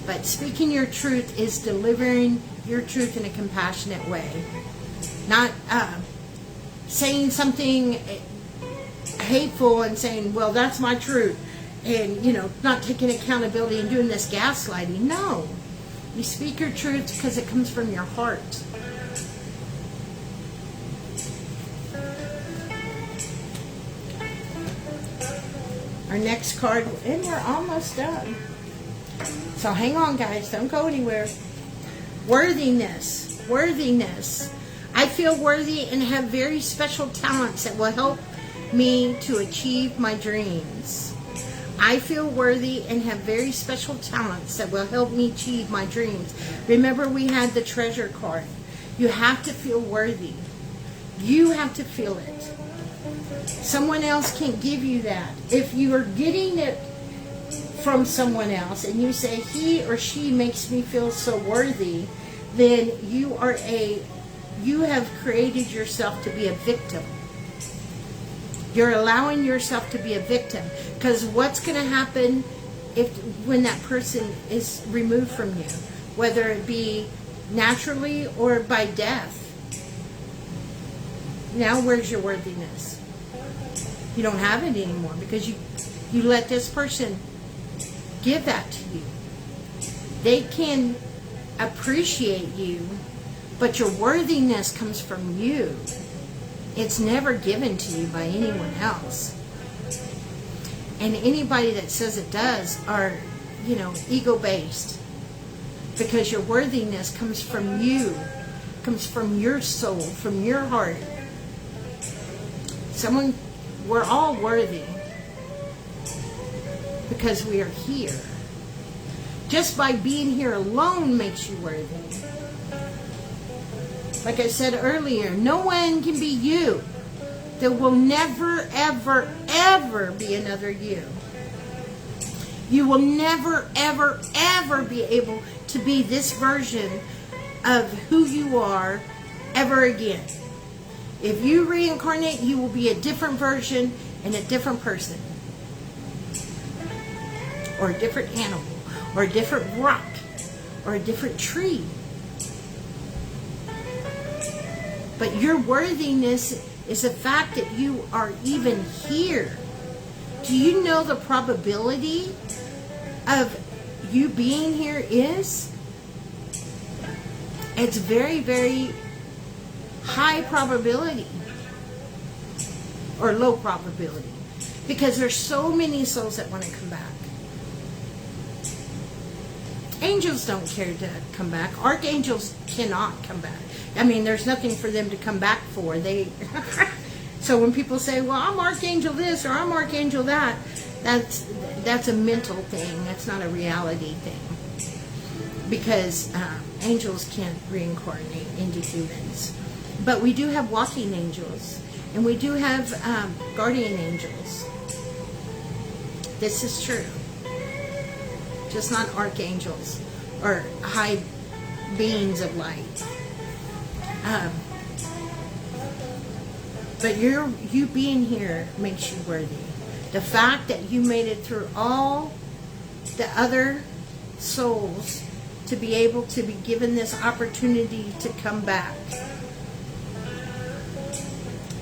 But speaking your truth is delivering your truth in a compassionate way. Not saying something hateful and saying, well, that's my truth. And, not taking accountability and doing this gaslighting. No. You speak your truth because it comes from your heart. Our next card, and we're almost done. So hang on, guys. Don't go anywhere. Worthiness. Worthiness. I feel worthy and have very special talents that will help me to achieve my dreams. I feel worthy and have very special talents that will help me achieve my dreams. Remember, we had the treasure card. You have to feel worthy. You have to feel it. Someone else can't give you that. If you are getting it from someone else and you say, he or she makes me feel so worthy, then you have created yourself to be a victim. You're allowing yourself to be a victim. Because what's going to happen when that person is removed from you? Whether it be naturally or by death. Now where's your worthiness? You don't have it anymore because you let this person give that to you. They can appreciate you, but your worthiness comes from you. It's never given to you by anyone else. And anybody that says it does are, ego-based. Because your worthiness comes from you. Comes from your soul, from your heart. We're all worthy. Because we are here. Just by being here alone makes you worthy. Like I said earlier, no one can be you. There will never, ever, ever be another you. You will never, ever, ever be able to be this version of who you are ever again. If you reincarnate, you will be a different version and a different person. Or a different animal. Or a different rock. Or a different tree. But your worthiness is the fact that you are even here. Do you know the probability of you being here is? It's very, very high probability. Or low probability. Because there's so many souls that want to come back. Angels don't care to come back. Archangels cannot come back. I mean, there's nothing for them to come back for. So when people say, well, I'm Archangel this or I'm Archangel that, that's a mental thing. That's not a reality thing. Because angels can't reincarnate into humans. But we do have walking angels. And we do have guardian angels. This is true. Just not archangels or high beings of light. But you being here makes you worthy. The fact that you made it through all the other souls to be able to be given this opportunity to come back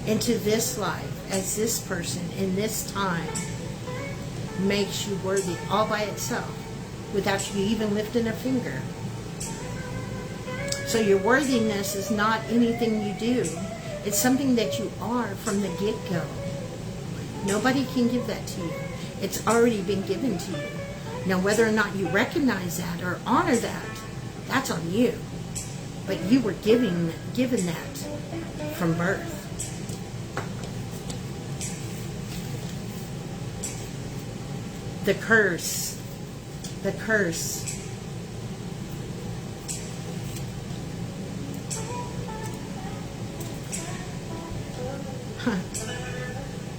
into this life as this person in this time makes you worthy all by itself without you even lifting a finger. So your worthiness is not anything you do. It's something that you are from the get-go. Nobody can give that to you. It's already been given to you. Now, whether or not you recognize that or honor that, that's on you. But you were given that from birth. The curse. The curse.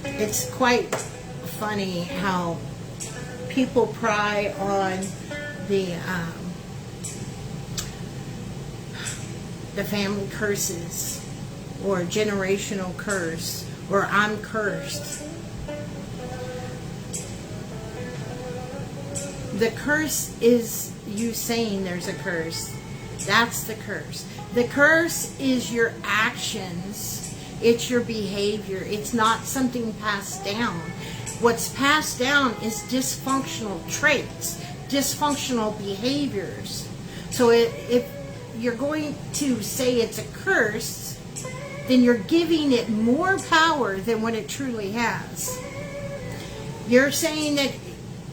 It's quite funny how people pry on the family curses or generational curse or I'm cursed. The curse is you saying there's a curse. That's the curse. The curse is your actions. It's your behavior. It's not something passed down. What's passed down is dysfunctional traits, dysfunctional behaviors. So if you're going to say it's a curse, then you're giving it more power than what it truly has. You're saying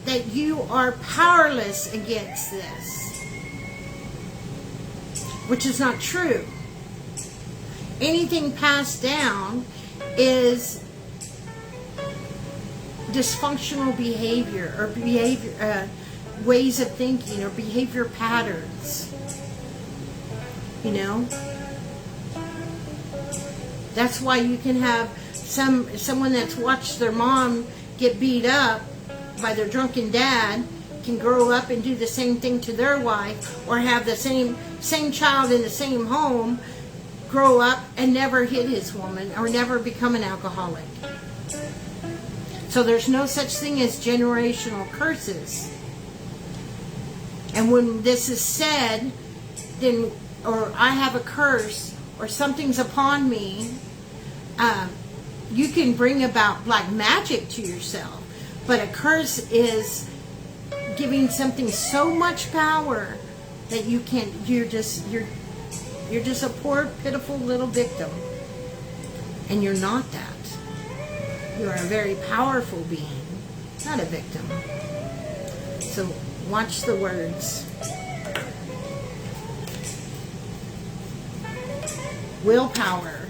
that you are powerless against this, which is not true. Anything passed down is dysfunctional behavior or ways of thinking or behavior patterns. You know? That's why you can have someone that's watched their mom get beat up by their drunken dad can grow up and do the same thing to their wife, or have the same child in the same home grow up and never hit his woman or never become an alcoholic. So there's no such thing as generational curses. And when this is said, then, or I have a curse, or something's upon me, you can bring about black magic to yourself. But a curse is giving something so much power that you can't, you're just a poor, pitiful little victim. And you're not that. You're a very powerful being, not a victim. So watch the words. Willpower.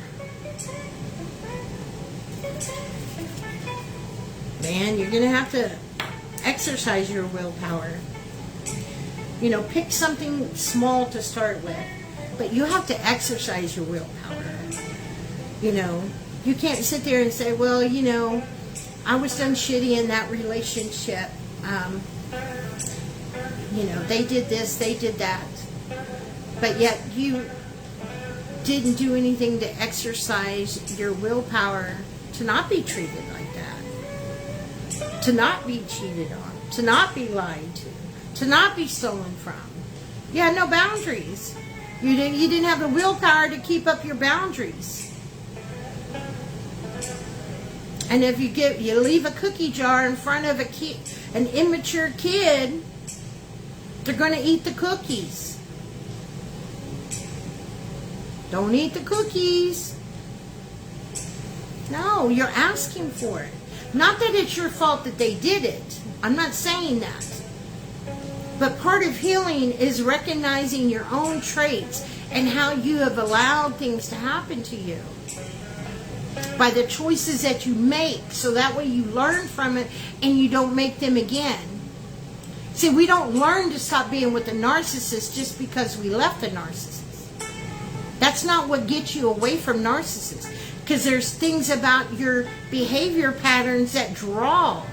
Man, you're going to have to exercise your willpower. You know, pick something small to start with. But you have to exercise your willpower. You know, you can't sit there and say, well, you know, I was done shitty in that relationship. You know, they did this, they did that. But yet you didn't do anything to exercise your willpower to not be treated like that. To not be cheated on. To not be lied to not be stolen from. You had no boundaries. You didn't have the willpower to keep up your boundaries. And if you leave a cookie jar in front of an immature kid, they're going to eat the cookies. Don't eat the cookies. No, you're asking for it. Not that it's your fault that they did it. I'm not saying that. But part of healing is recognizing your own traits and how you have allowed things to happen to you. By the choices that you make, so that way you learn from it and you don't make them again. See, we don't learn to stop being with the narcissist just because we left the narcissist. That's not what gets you away from narcissists. Because there's things about your behavior patterns that draw.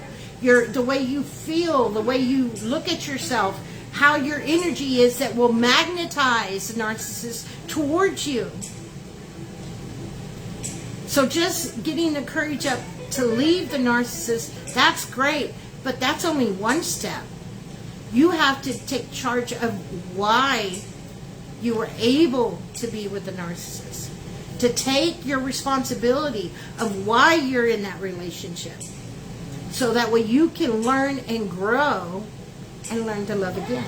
The way you feel, the way you look at yourself, how your energy is that will magnetize the narcissist towards you. So just getting the courage up to leave the narcissist, that's great, but that's only one step. You have to take charge of why you were able to be with the narcissist. To take your responsibility of why you're in that relationship. So that way you can learn and grow and learn to love again.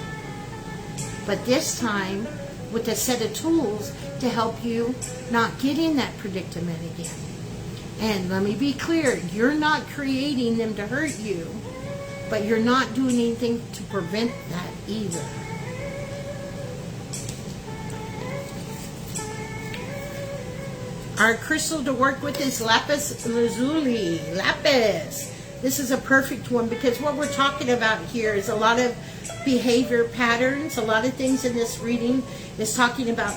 But this time with a set of tools to help you not get in that predicament again. And let me be clear, you're not creating them to hurt you, but you're not doing anything to prevent that either. Our crystal to work with is lapis lazuli. Lapis. This is a perfect one because what we're talking about here is a lot of behavior patterns. A lot of things in this reading is talking about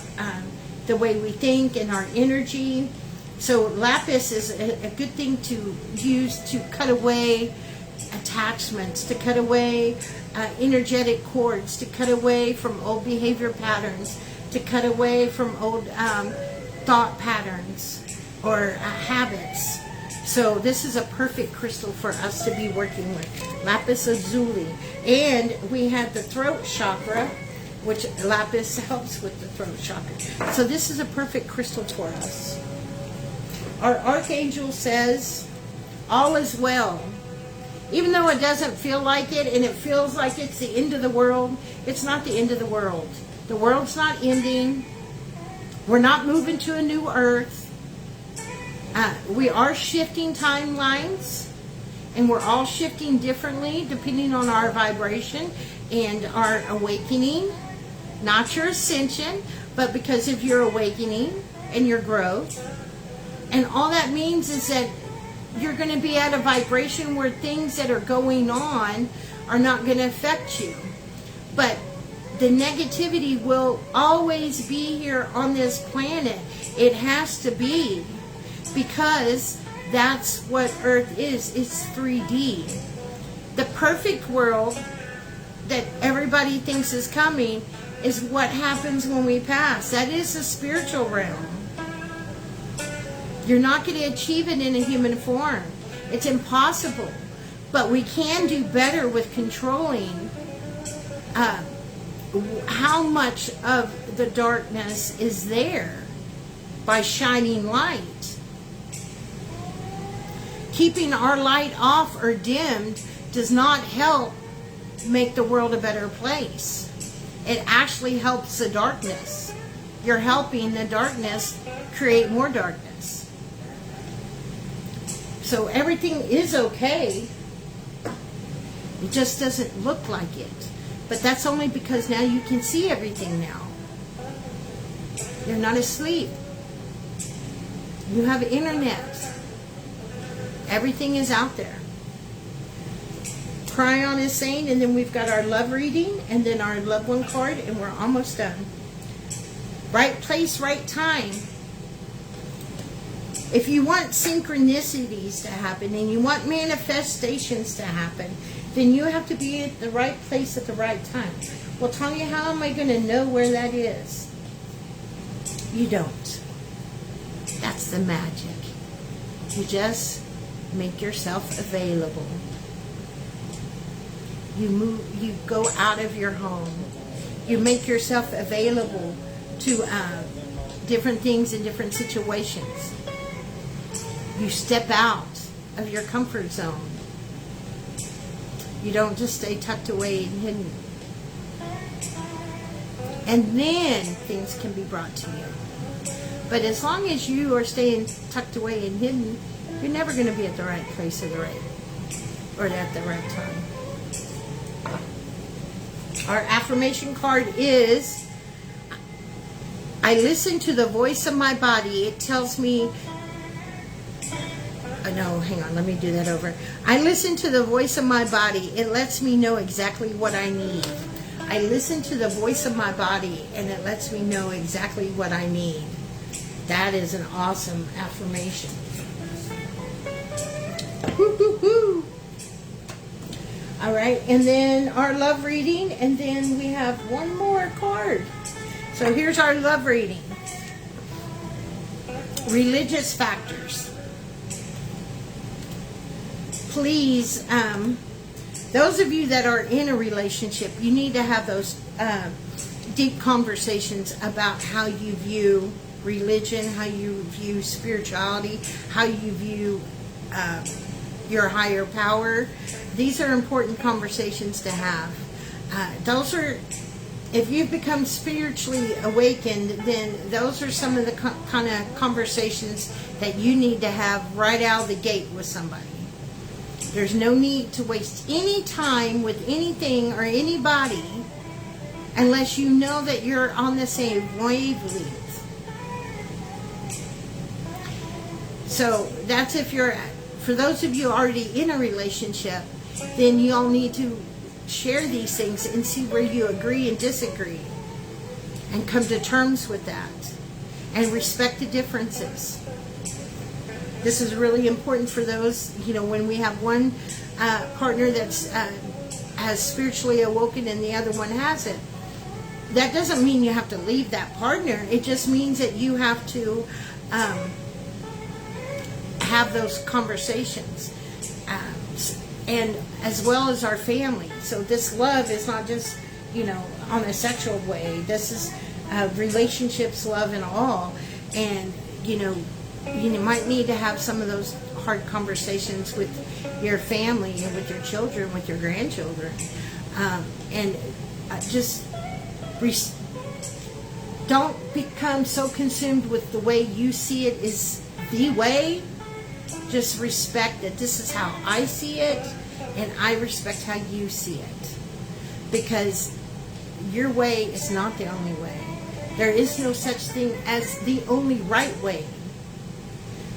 the way we think and our energy. So lapis is a good thing to use to cut away attachments, to cut away energetic cords, to cut away from old behavior patterns, to cut away from old thought patterns or habits. So this is a perfect crystal for us to be working with, lapis lazuli. And we have the throat chakra, which lapis helps with the throat chakra. So this is a perfect crystal for us. Our archangel says, all is well. Even though it doesn't feel like it and it feels like it's the end of the world, it's not the end of the world. The world's not ending. We're not moving to a new earth. We are shifting timelines, and we're all shifting differently depending on our vibration and our awakening. Not your ascension, but because of your awakening and your growth. And all that means is that you're going to be at a vibration where things that are going on are not going to affect you. But the negativity will always be here on this planet. It has to be, because that's what Earth is. It's 3D. The perfect world that everybody thinks is coming is what happens when we pass. That is the spiritual realm. You're not going to achieve it in a human form. It's impossible. But we can do better with controlling how much of the darkness is there by shining light. Keeping our light off or dimmed does not help make the world a better place. It actually helps the darkness. You're helping the darkness create more darkness. So everything is okay. It just doesn't look like it. But that's only because now you can see everything now. You're not asleep. You have internet. Everything is out there. Cryon is saying, and then we've got our love reading, and then our loved one card, and we're almost done. Right place, right time. If you want synchronicities to happen, and you want manifestations to happen, then you have to be at the right place at the right time. Well, Tanya, how am I going to know where that is? You don't. That's the magic. You just make yourself available. You go out of your home. You make yourself available to different things in different situations. You step out of your comfort zone. You don't just stay tucked away and hidden. And then things can be brought to you. But as long as you are staying tucked away and hidden, you're never going to be at the right place at the right time. Our affirmation card is, I listen to the voice of my body. It tells me, no, hang on, let me do that over. I listen to the voice of my body. It lets me know exactly what I need. I listen to the voice of my body, and it lets me know exactly what I need. That is an awesome affirmation. Woo, woo, woo. All right, and then our love reading, and then we have one more card. So here's our love reading. religious factors. Please, those of you that are in a relationship, you need to have those deep conversations about how you view religion, how you view spirituality, how you view your higher power. These are important conversations to have. Those are, if you've become spiritually awakened, then those are some of the kind of conversations that you need to have right out of the gate with somebody. There's no need to waste any time with anything or anybody unless you know that you're on the same wavelength. So that's if you're, for those of you already in a relationship, then you all need to share these things and see where you agree and disagree and come to terms with that and respect the differences. This is really important for those, you know, when we have one partner that's has spiritually awoken and the other one hasn't. That doesn't mean you have to leave that partner. It just means that you have to have those conversations, and as well as our family. So this love is not just, you know, on a sexual way. This is relationships, love, and all. And you might need to have some of those hard conversations with your family and with your children, with your grandchildren, and just don't become so consumed with the way you see it is the way. Just respect that this is how I see it, and I respect how you see it, because your way is not the only way. There is no such thing as the only right way.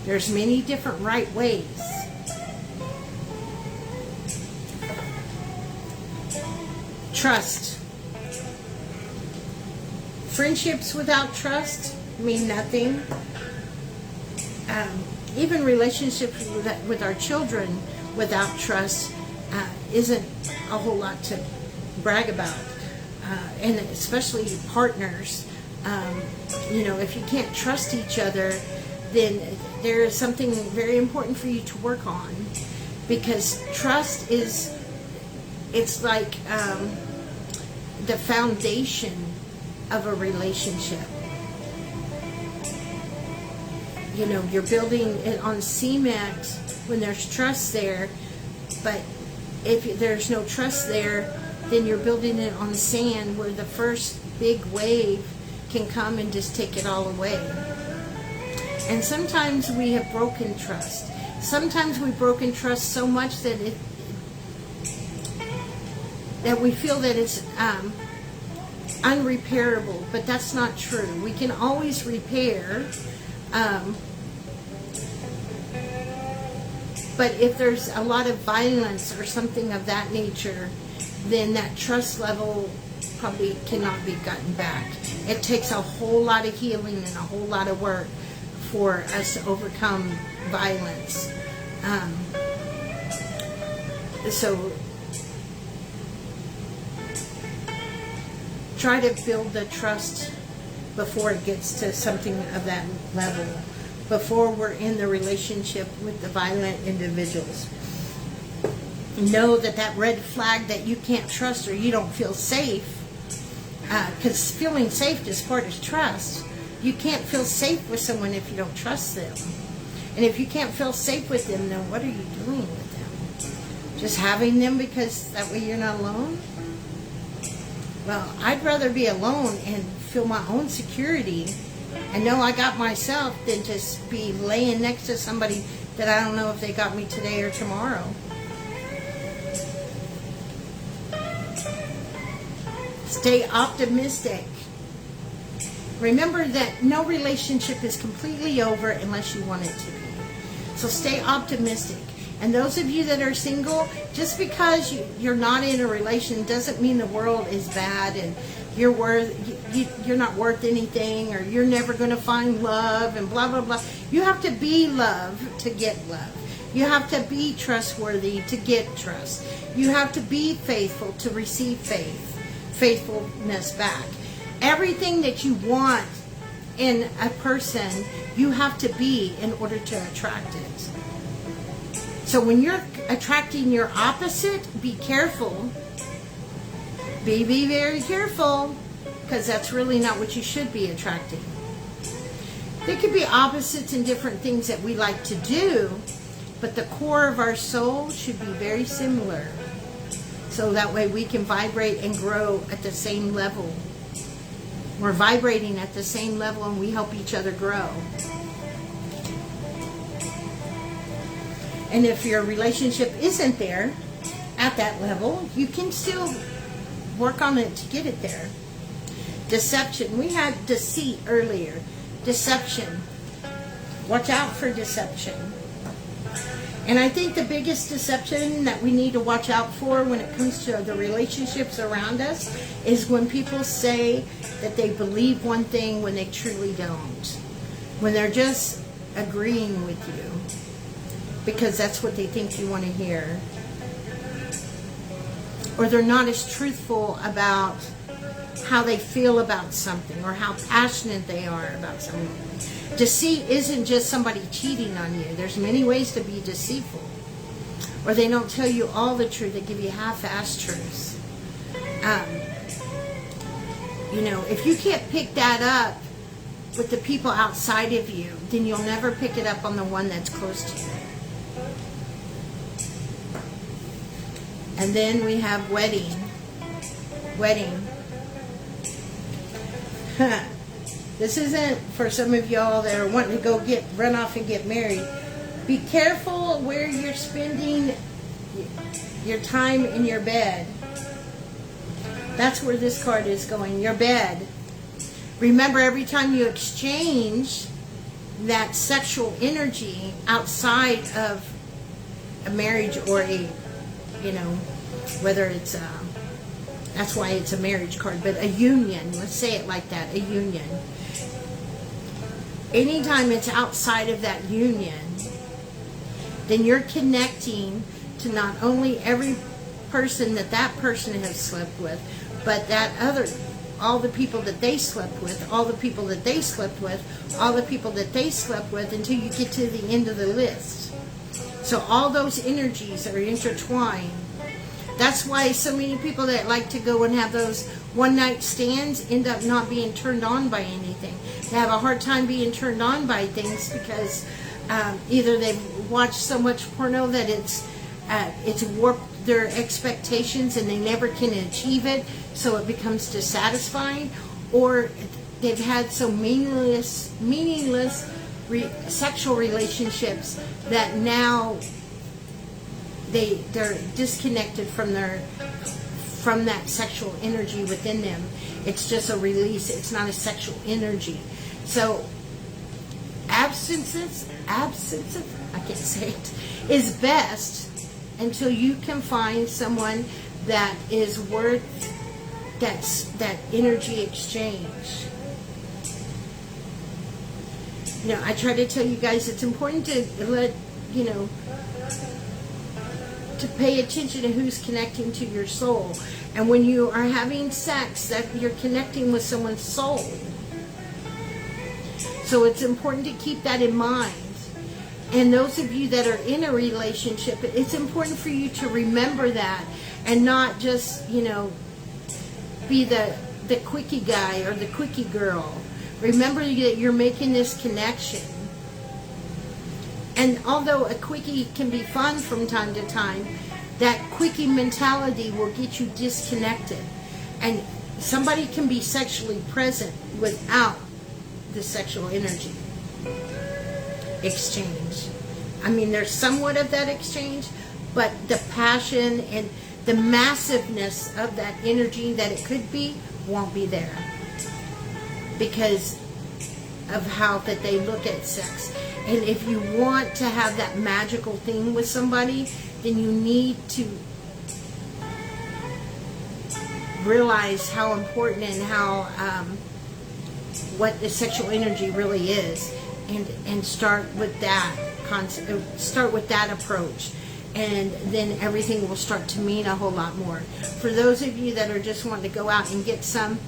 There's many different right ways. Trust. Friendships without trust mean nothing. Even relationships with our children without trust isn't a whole lot to brag about. And especially partners. If you can't trust each other, then there is something very important for you to work on, because trust it's like the foundation of a relationship. You're building it on cement when there's trust there, but if there's no trust there, then you're building it on sand where the first big wave can come and just take it all away. And sometimes we have broken trust. Sometimes we've broken trust so much that we feel that it's unrepairable, but that's not true. We can always repair, but if there's a lot of violence or something of that nature, then that trust level probably cannot be gotten back. It takes a whole lot of healing and a whole lot of work for us to overcome violence. So try to build the trust before it gets to something of that level, before we're in the relationship with the violent individuals. Know that red flag that you can't trust or you don't feel safe, because feeling safe is part of trust. You can't feel safe with someone if you don't trust them. And if you can't feel safe with them, then what are you doing with them? Just having them because that way you're not alone? Well, I'd rather be alone and feel my own security and know I got myself than just be laying next to somebody that I don't know if they got me today or tomorrow. Stay optimistic. Remember that no relationship is completely over unless you want it to be. So stay optimistic. And those of you that are single, just because you're not in a relation doesn't mean the world is bad and you're not worth anything, or you're never going to find love and blah, blah, blah. You have to be love to get love. You have to be trustworthy to get trust. You have to be faithful to receive faithfulness back. Everything that you want in a person you have to be in order to attract it. So when you're attracting your opposite, be careful. Be very careful, because that's really not what you should be attracting. There could be opposites in different things that we like to do, but the core of our soul should be very similar. So that way we can vibrate and grow at the same level. We're vibrating at the same level and we help each other grow. And if your relationship isn't there at that level, you can still work on it to get it there. Deception. We had deceit earlier. Deception. Watch out for deception. And I think the biggest deception that we need to watch out for when it comes to the relationships around us is when people say that they believe one thing when they truly don't. When they're just agreeing with you because that's what they think you want to hear. Or they're not as truthful about how they feel about something or how passionate they are about something. Deceit isn't just somebody cheating on you. There's many ways to be deceitful. Or they don't tell you all the truth. They give you half-assed truths. If you can't pick that up with the people outside of you, then you'll never pick it up on the one that's close to you. And then we have wedding. This isn't for some of y'all that are wanting to go run off and get married. Be careful where you're spending your time in your bed. That's where this card is going, your bed. Remember, every time you exchange that sexual energy outside of a marriage or whether it's that's why it's a marriage card, but a union, let's say it like that, a union. Anytime it's outside of that union, then you're connecting to not only every person that person has slept with, but all the people that they slept with, all the people that they slept with, all the people that they slept with, until you get to the end of the list. So all those energies are intertwined. That's why so many people that like to go and have those one-night stands end up not being turned on by anything. They have a hard time being turned on by things because either they've watched so much porno that it's warped their expectations and they never can achieve it, so it becomes dissatisfying, or they've had so meaningless sexual relationships that now they're disconnected from that sexual energy within them. It's just a release. It's not a sexual energy. So absence, I can't say it, is best until you can find someone that is worth that energy exchange. I try to tell you guys it's important to to pay attention to who's connecting to your soul. And when you are having sex, that you're connecting with someone's soul. So it's important to keep that in mind. And those of you that are in a relationship, it's important for you to remember that and not just, be the quickie guy or the quickie girl. Remember that you're making this connection. And although a quickie can be fun from time to time, that quickie mentality will get you disconnected. And somebody can be sexually present without the sexual energy exchange. I mean, there's somewhat of that exchange, but the passion and the massiveness of that energy that it could be won't be there because of how that they look at sex. And if you want to have that magical thing with somebody, then you need to realize how important and how what the sexual energy really is, and start with that concept, start with that approach, and then everything will start to mean a whole lot more. For those of you that are just wanting to go out and get some,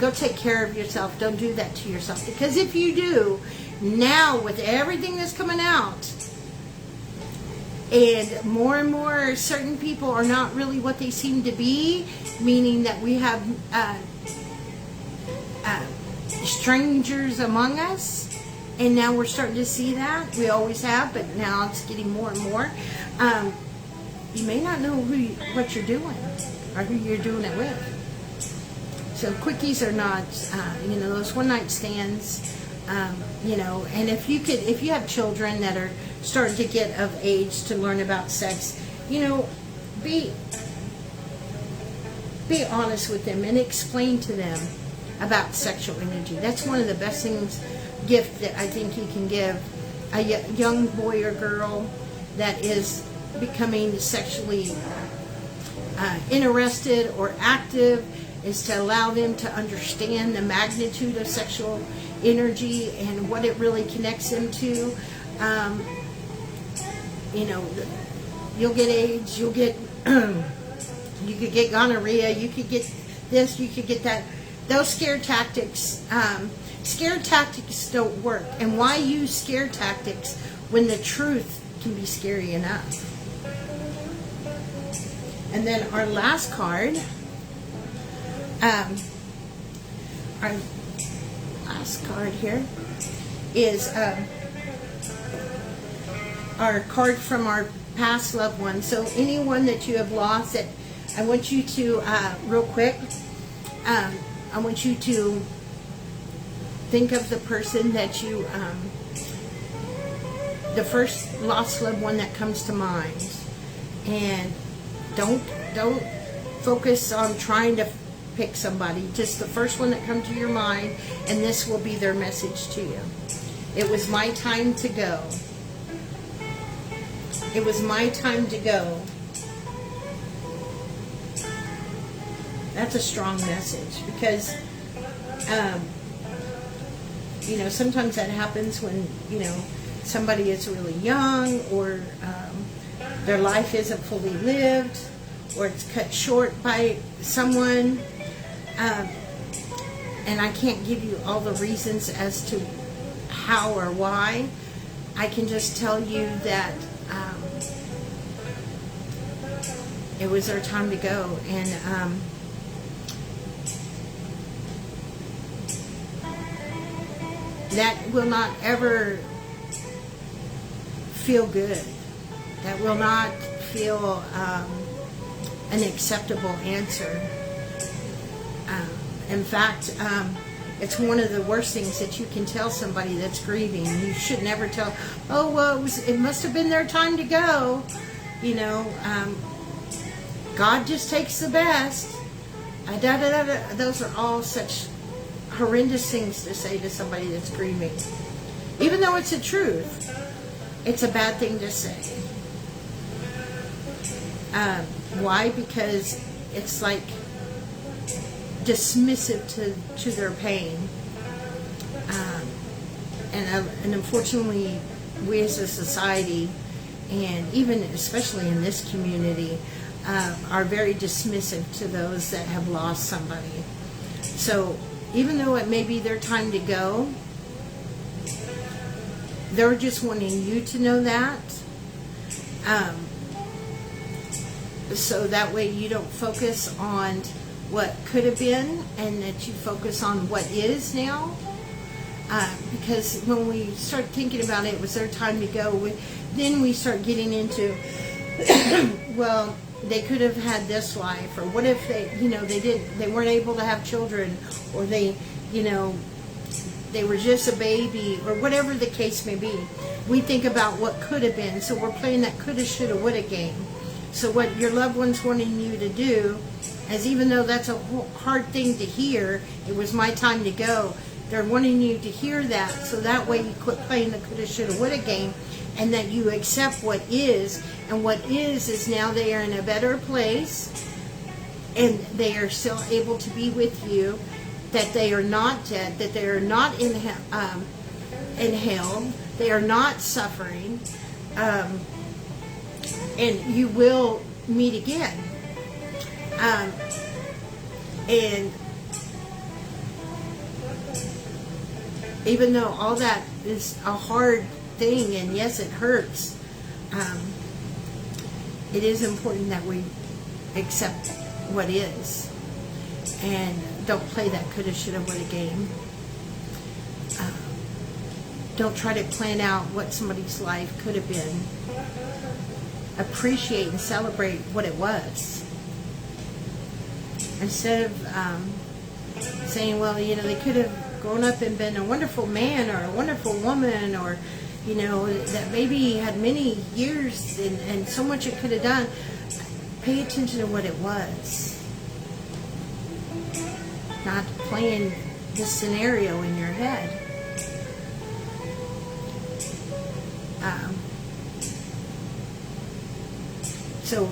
go take care of yourself. Don't do that to yourself. Because if you do, now with everything that's coming out, and more certain people are not really what they seem to be, meaning that we have strangers among us, and now we're starting to see that. We always have, but now it's getting more and more. You may not know what you're doing or who you're doing it with. So quickies are not, those one-night stands. And if you have children that are starting to get of age to learn about sex, be honest with them and explain to them about sexual energy. That's one of the best gift that I think you can give a young boy or girl that is becoming sexually interested or active, is to allow them to understand the magnitude of sexual energy and what it really connects them to. You'll get AIDS, you could get gonorrhea, you could get this, you could get that. Those scare tactics don't work. And why use scare tactics when the truth can be scary enough? And then our last card, here is our card from our past loved one. So anyone that you have lost, that I want you to real quick, I want you to think of the person that you the first lost loved one that comes to mind, and don't focus on trying to pick somebody, just the first one that comes to your mind, and this will be their message to you. It was my time to go. It was my time to go. That's a strong message, because sometimes that happens when somebody is really young, or their life isn't fully lived, or it's cut short by someone, and I can't give you all the reasons as to how or why. I can just tell you that it was their time to go, and that will not ever feel good. That will not feel an acceptable answer. In fact, it's one of the worst things that you can tell somebody that's grieving. You should never tell, oh, well, it must have been their time to go. God just takes the best. Those are all such horrendous things to say to somebody that's grieving. Even though it's the truth, it's a bad thing to say. Why? Because it's like dismissive to their pain. And unfortunately, we as a society, and even especially in this community, are very dismissive to those that have lost somebody. So even though it may be their time to go, they're just wanting you to know that. So that way you don't focus on what could have been, and that you focus on what is now. Because when we start thinking about it was their time to go, then we start getting into, well, they could have had this life, or what if they weren't able to have children, or they were just a baby, or whatever the case may be. We think about what could have been, so we're playing that coulda, shoulda, woulda game. So what your loved one's wanting you to do, as even though that's a hard thing to hear, it was my time to go, they're wanting you to hear that, so that way you quit playing the coulda, shoulda, woulda game, and that you accept what is. And what is now they are in a better place, and they are still able to be with you, that they are not dead, that they are not in hell, they are not suffering, and you will meet again. And even though all that is a hard thing, and yes, it hurts, it is important that we accept what is and don't play that coulda, shoulda, woulda game. Don't try to plan out what somebody's life could have been. Appreciate and celebrate what it was. Instead of saying, well, they could have grown up and been a wonderful man or a wonderful woman, or, that maybe had many years and so much it could have done. Pay attention to what it was. Not playing this scenario in your head. So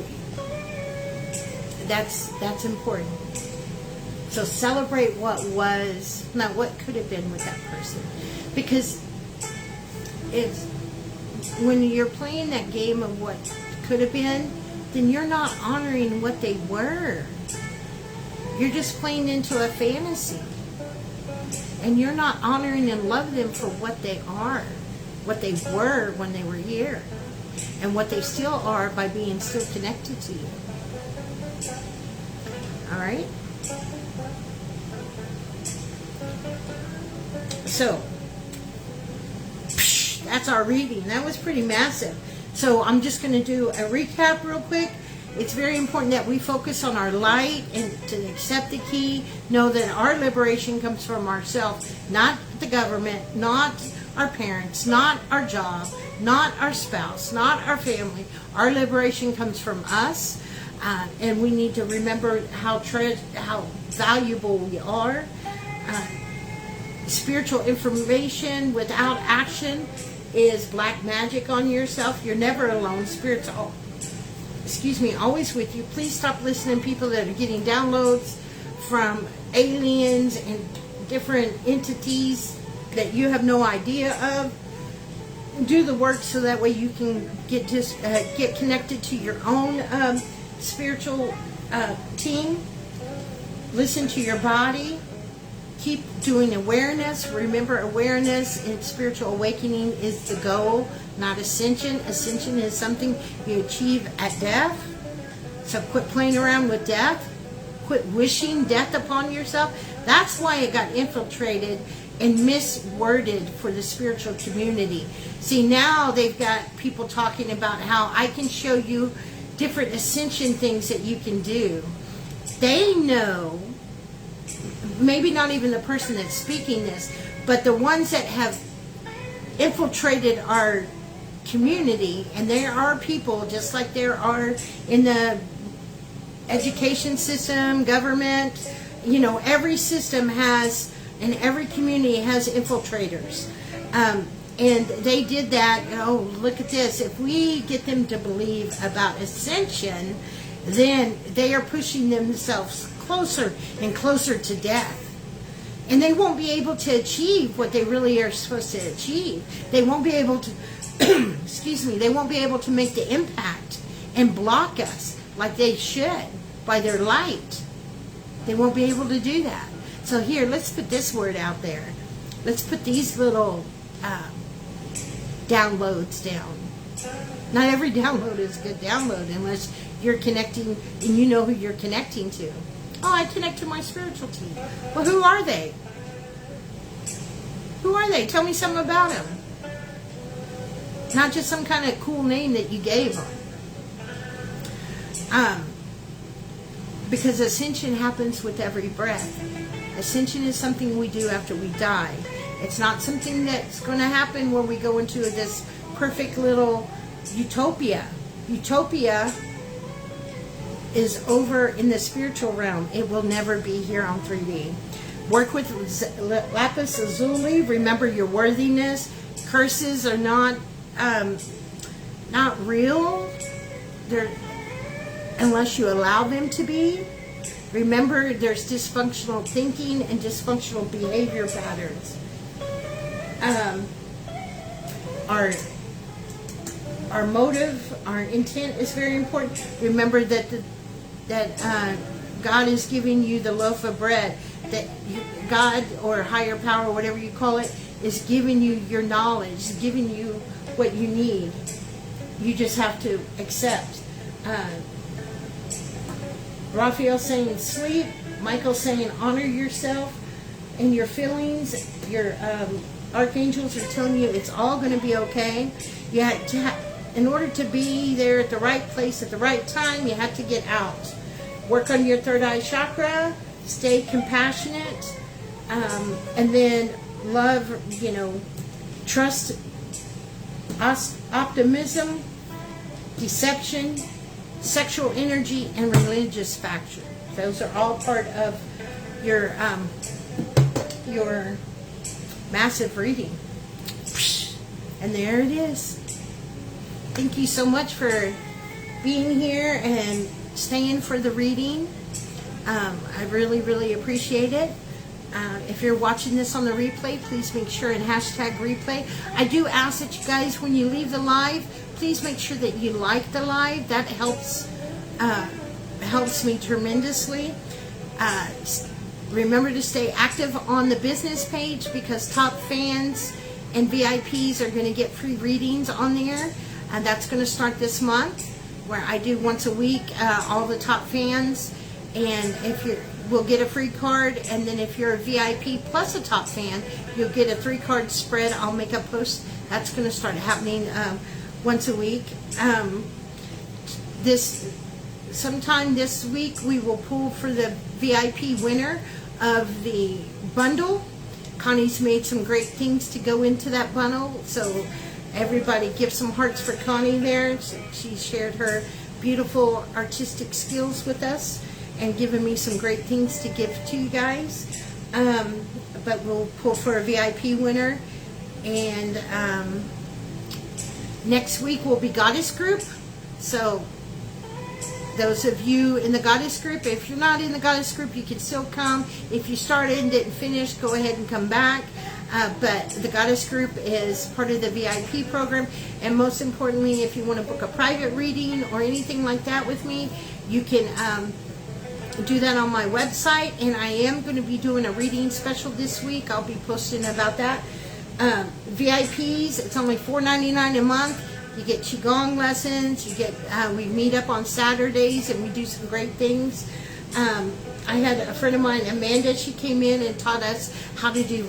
that's important. So celebrate what was, not what could have been with that person. Because it's when you're playing that game of what could have been, then you're not honoring what they were. You're just playing into a fantasy. And you're not honoring and loving them for what they are, what they were when they were here, and what they still are by being still connected to you. All right? So, that's our reading. That was pretty massive. So I'm just going to do a recap real quick. It's very important that we focus on our light and to accept the key. Know that our liberation comes from ourselves, not the government, not our parents, not our job, not our spouse, not our family. Our liberation comes from us, and we need to remember how valuable we are. Spiritual information without action is black magic on yourself. You're never alone. Spirit's always with you. Please stop listening to people that are getting downloads from aliens and different entities that you have no idea of. Do the work so that way you can get connected to your own spiritual team. Listen to your body. Keep doing awareness. Remember, awareness and spiritual awakening is the goal, not ascension. Ascension is something you achieve at death. So quit playing around with death. Quit wishing death upon yourself. That's why it got infiltrated and misworded for the spiritual community. See, now they've got people talking about how I can show you different ascension things that you can do. They know, maybe not even the person that's speaking this, but the ones that have infiltrated our community, and there are people just like there are in the education system, government, every system has, and every community has infiltrators. And they did that. Oh, look at this. If we get them to believe about ascension, then they are pushing themselves closer and closer to death. And they won't be able to achieve what they really are supposed to achieve. They won't be able to, they won't be able to make the impact and block us like they should by their light. They won't be able to do that. So here, let's put this word out there. Let's put these little downloads down. Not every download is a good download unless you're connecting and you know who you're connecting to. Oh, I connect to my spiritual team. Well, who are they? Who are they? Tell me something about them. Not just some kind of cool name that you gave them. Because ascension happens with every breath. Ascension is something we do after we die. It's not something that's going to happen when we go into this perfect little utopia. Utopia is over in the spiritual realm. It will never be here on 3D. Work with lapis lazuli. Remember your worthiness. Curses are not real. They're unless you allow them to be. Remember, there's dysfunctional thinking and dysfunctional behavior patterns. Our motive, our intent is very important. Remember that God is giving you the loaf of bread that God or higher power, whatever you call it, is giving you your knowledge, giving you what you need. You just have to accept. Raphael saying sleep. Michael saying honor yourself and your feelings. Your archangels are telling you it's all going to be okay. You have to in order to be there at the right place at the right time, you have to get out. Work on your third eye chakra. Stay compassionate. And then love, trust, optimism, deception, sexual energy, and religious factor. Those are all part of your massive reading. And there it is. Thank you so much for being here and staying for the reading. I really, really appreciate it. If you're watching this on the replay, please make sure and hashtag replay. I do ask that you guys, when you leave the live, please make sure that you like the live. That helps me tremendously. Remember to stay active on the business page, because top fans and VIPs are going to get free readings on there. And that's going to start this month, where I do once a week, all the top fans. And we'll get a free card, and then if you're a VIP plus a top fan, you'll get a 3-card spread. I'll make a post. That's going to start happening once a week. Sometime this week we will pull for the VIP winner of the bundle. Connie's made some great things to go into that bundle, so everybody give some hearts for Connie there. She shared her beautiful artistic skills with us and given me some great things to give to you guys. But we'll pull for a VIP winner. And next week will be Goddess Group. So those of you in the Goddess Group, if you're not in the Goddess Group, you can still come. If you started and didn't finish, go ahead and come back. But the Goddess Group is part of the VIP program. And most importantly, if you want to book a private reading or anything like that with me, you can do that on my website. And I am going to be doing a reading special this week. I'll be posting about that. VIPs, it's only $4.99 a month. You get Qigong lessons. You get we meet up on Saturdays and we do some great things. I had a friend of mine, Amanda, she came in and taught us how to do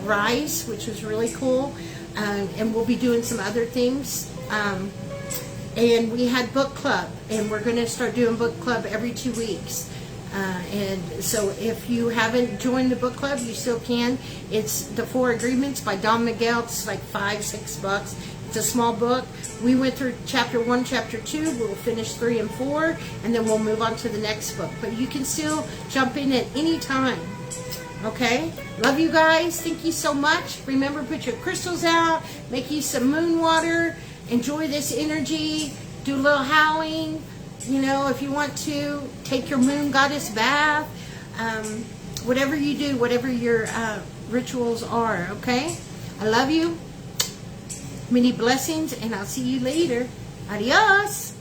Rise, which was really cool. And we'll be doing some other things. And we had book club, and we're going to start doing book club every 2 weeks. And so if you haven't joined the book club, you still can. It's The 4 Agreements by Don Miguel. It's like $5-6. It's a small book. We went through chapter 1, chapter 2. We'll finish 3 and 4, and then we'll move on to the next book. But you can still jump in at any time. Okay? Love you guys. Thank you so much. Remember, put your crystals out. Make you some moon water. Enjoy this energy. Do a little howling. If you want to, take your moon goddess bath. Whatever you do, whatever your rituals are. Okay? I love you. Many blessings, and I'll see you later. Adios.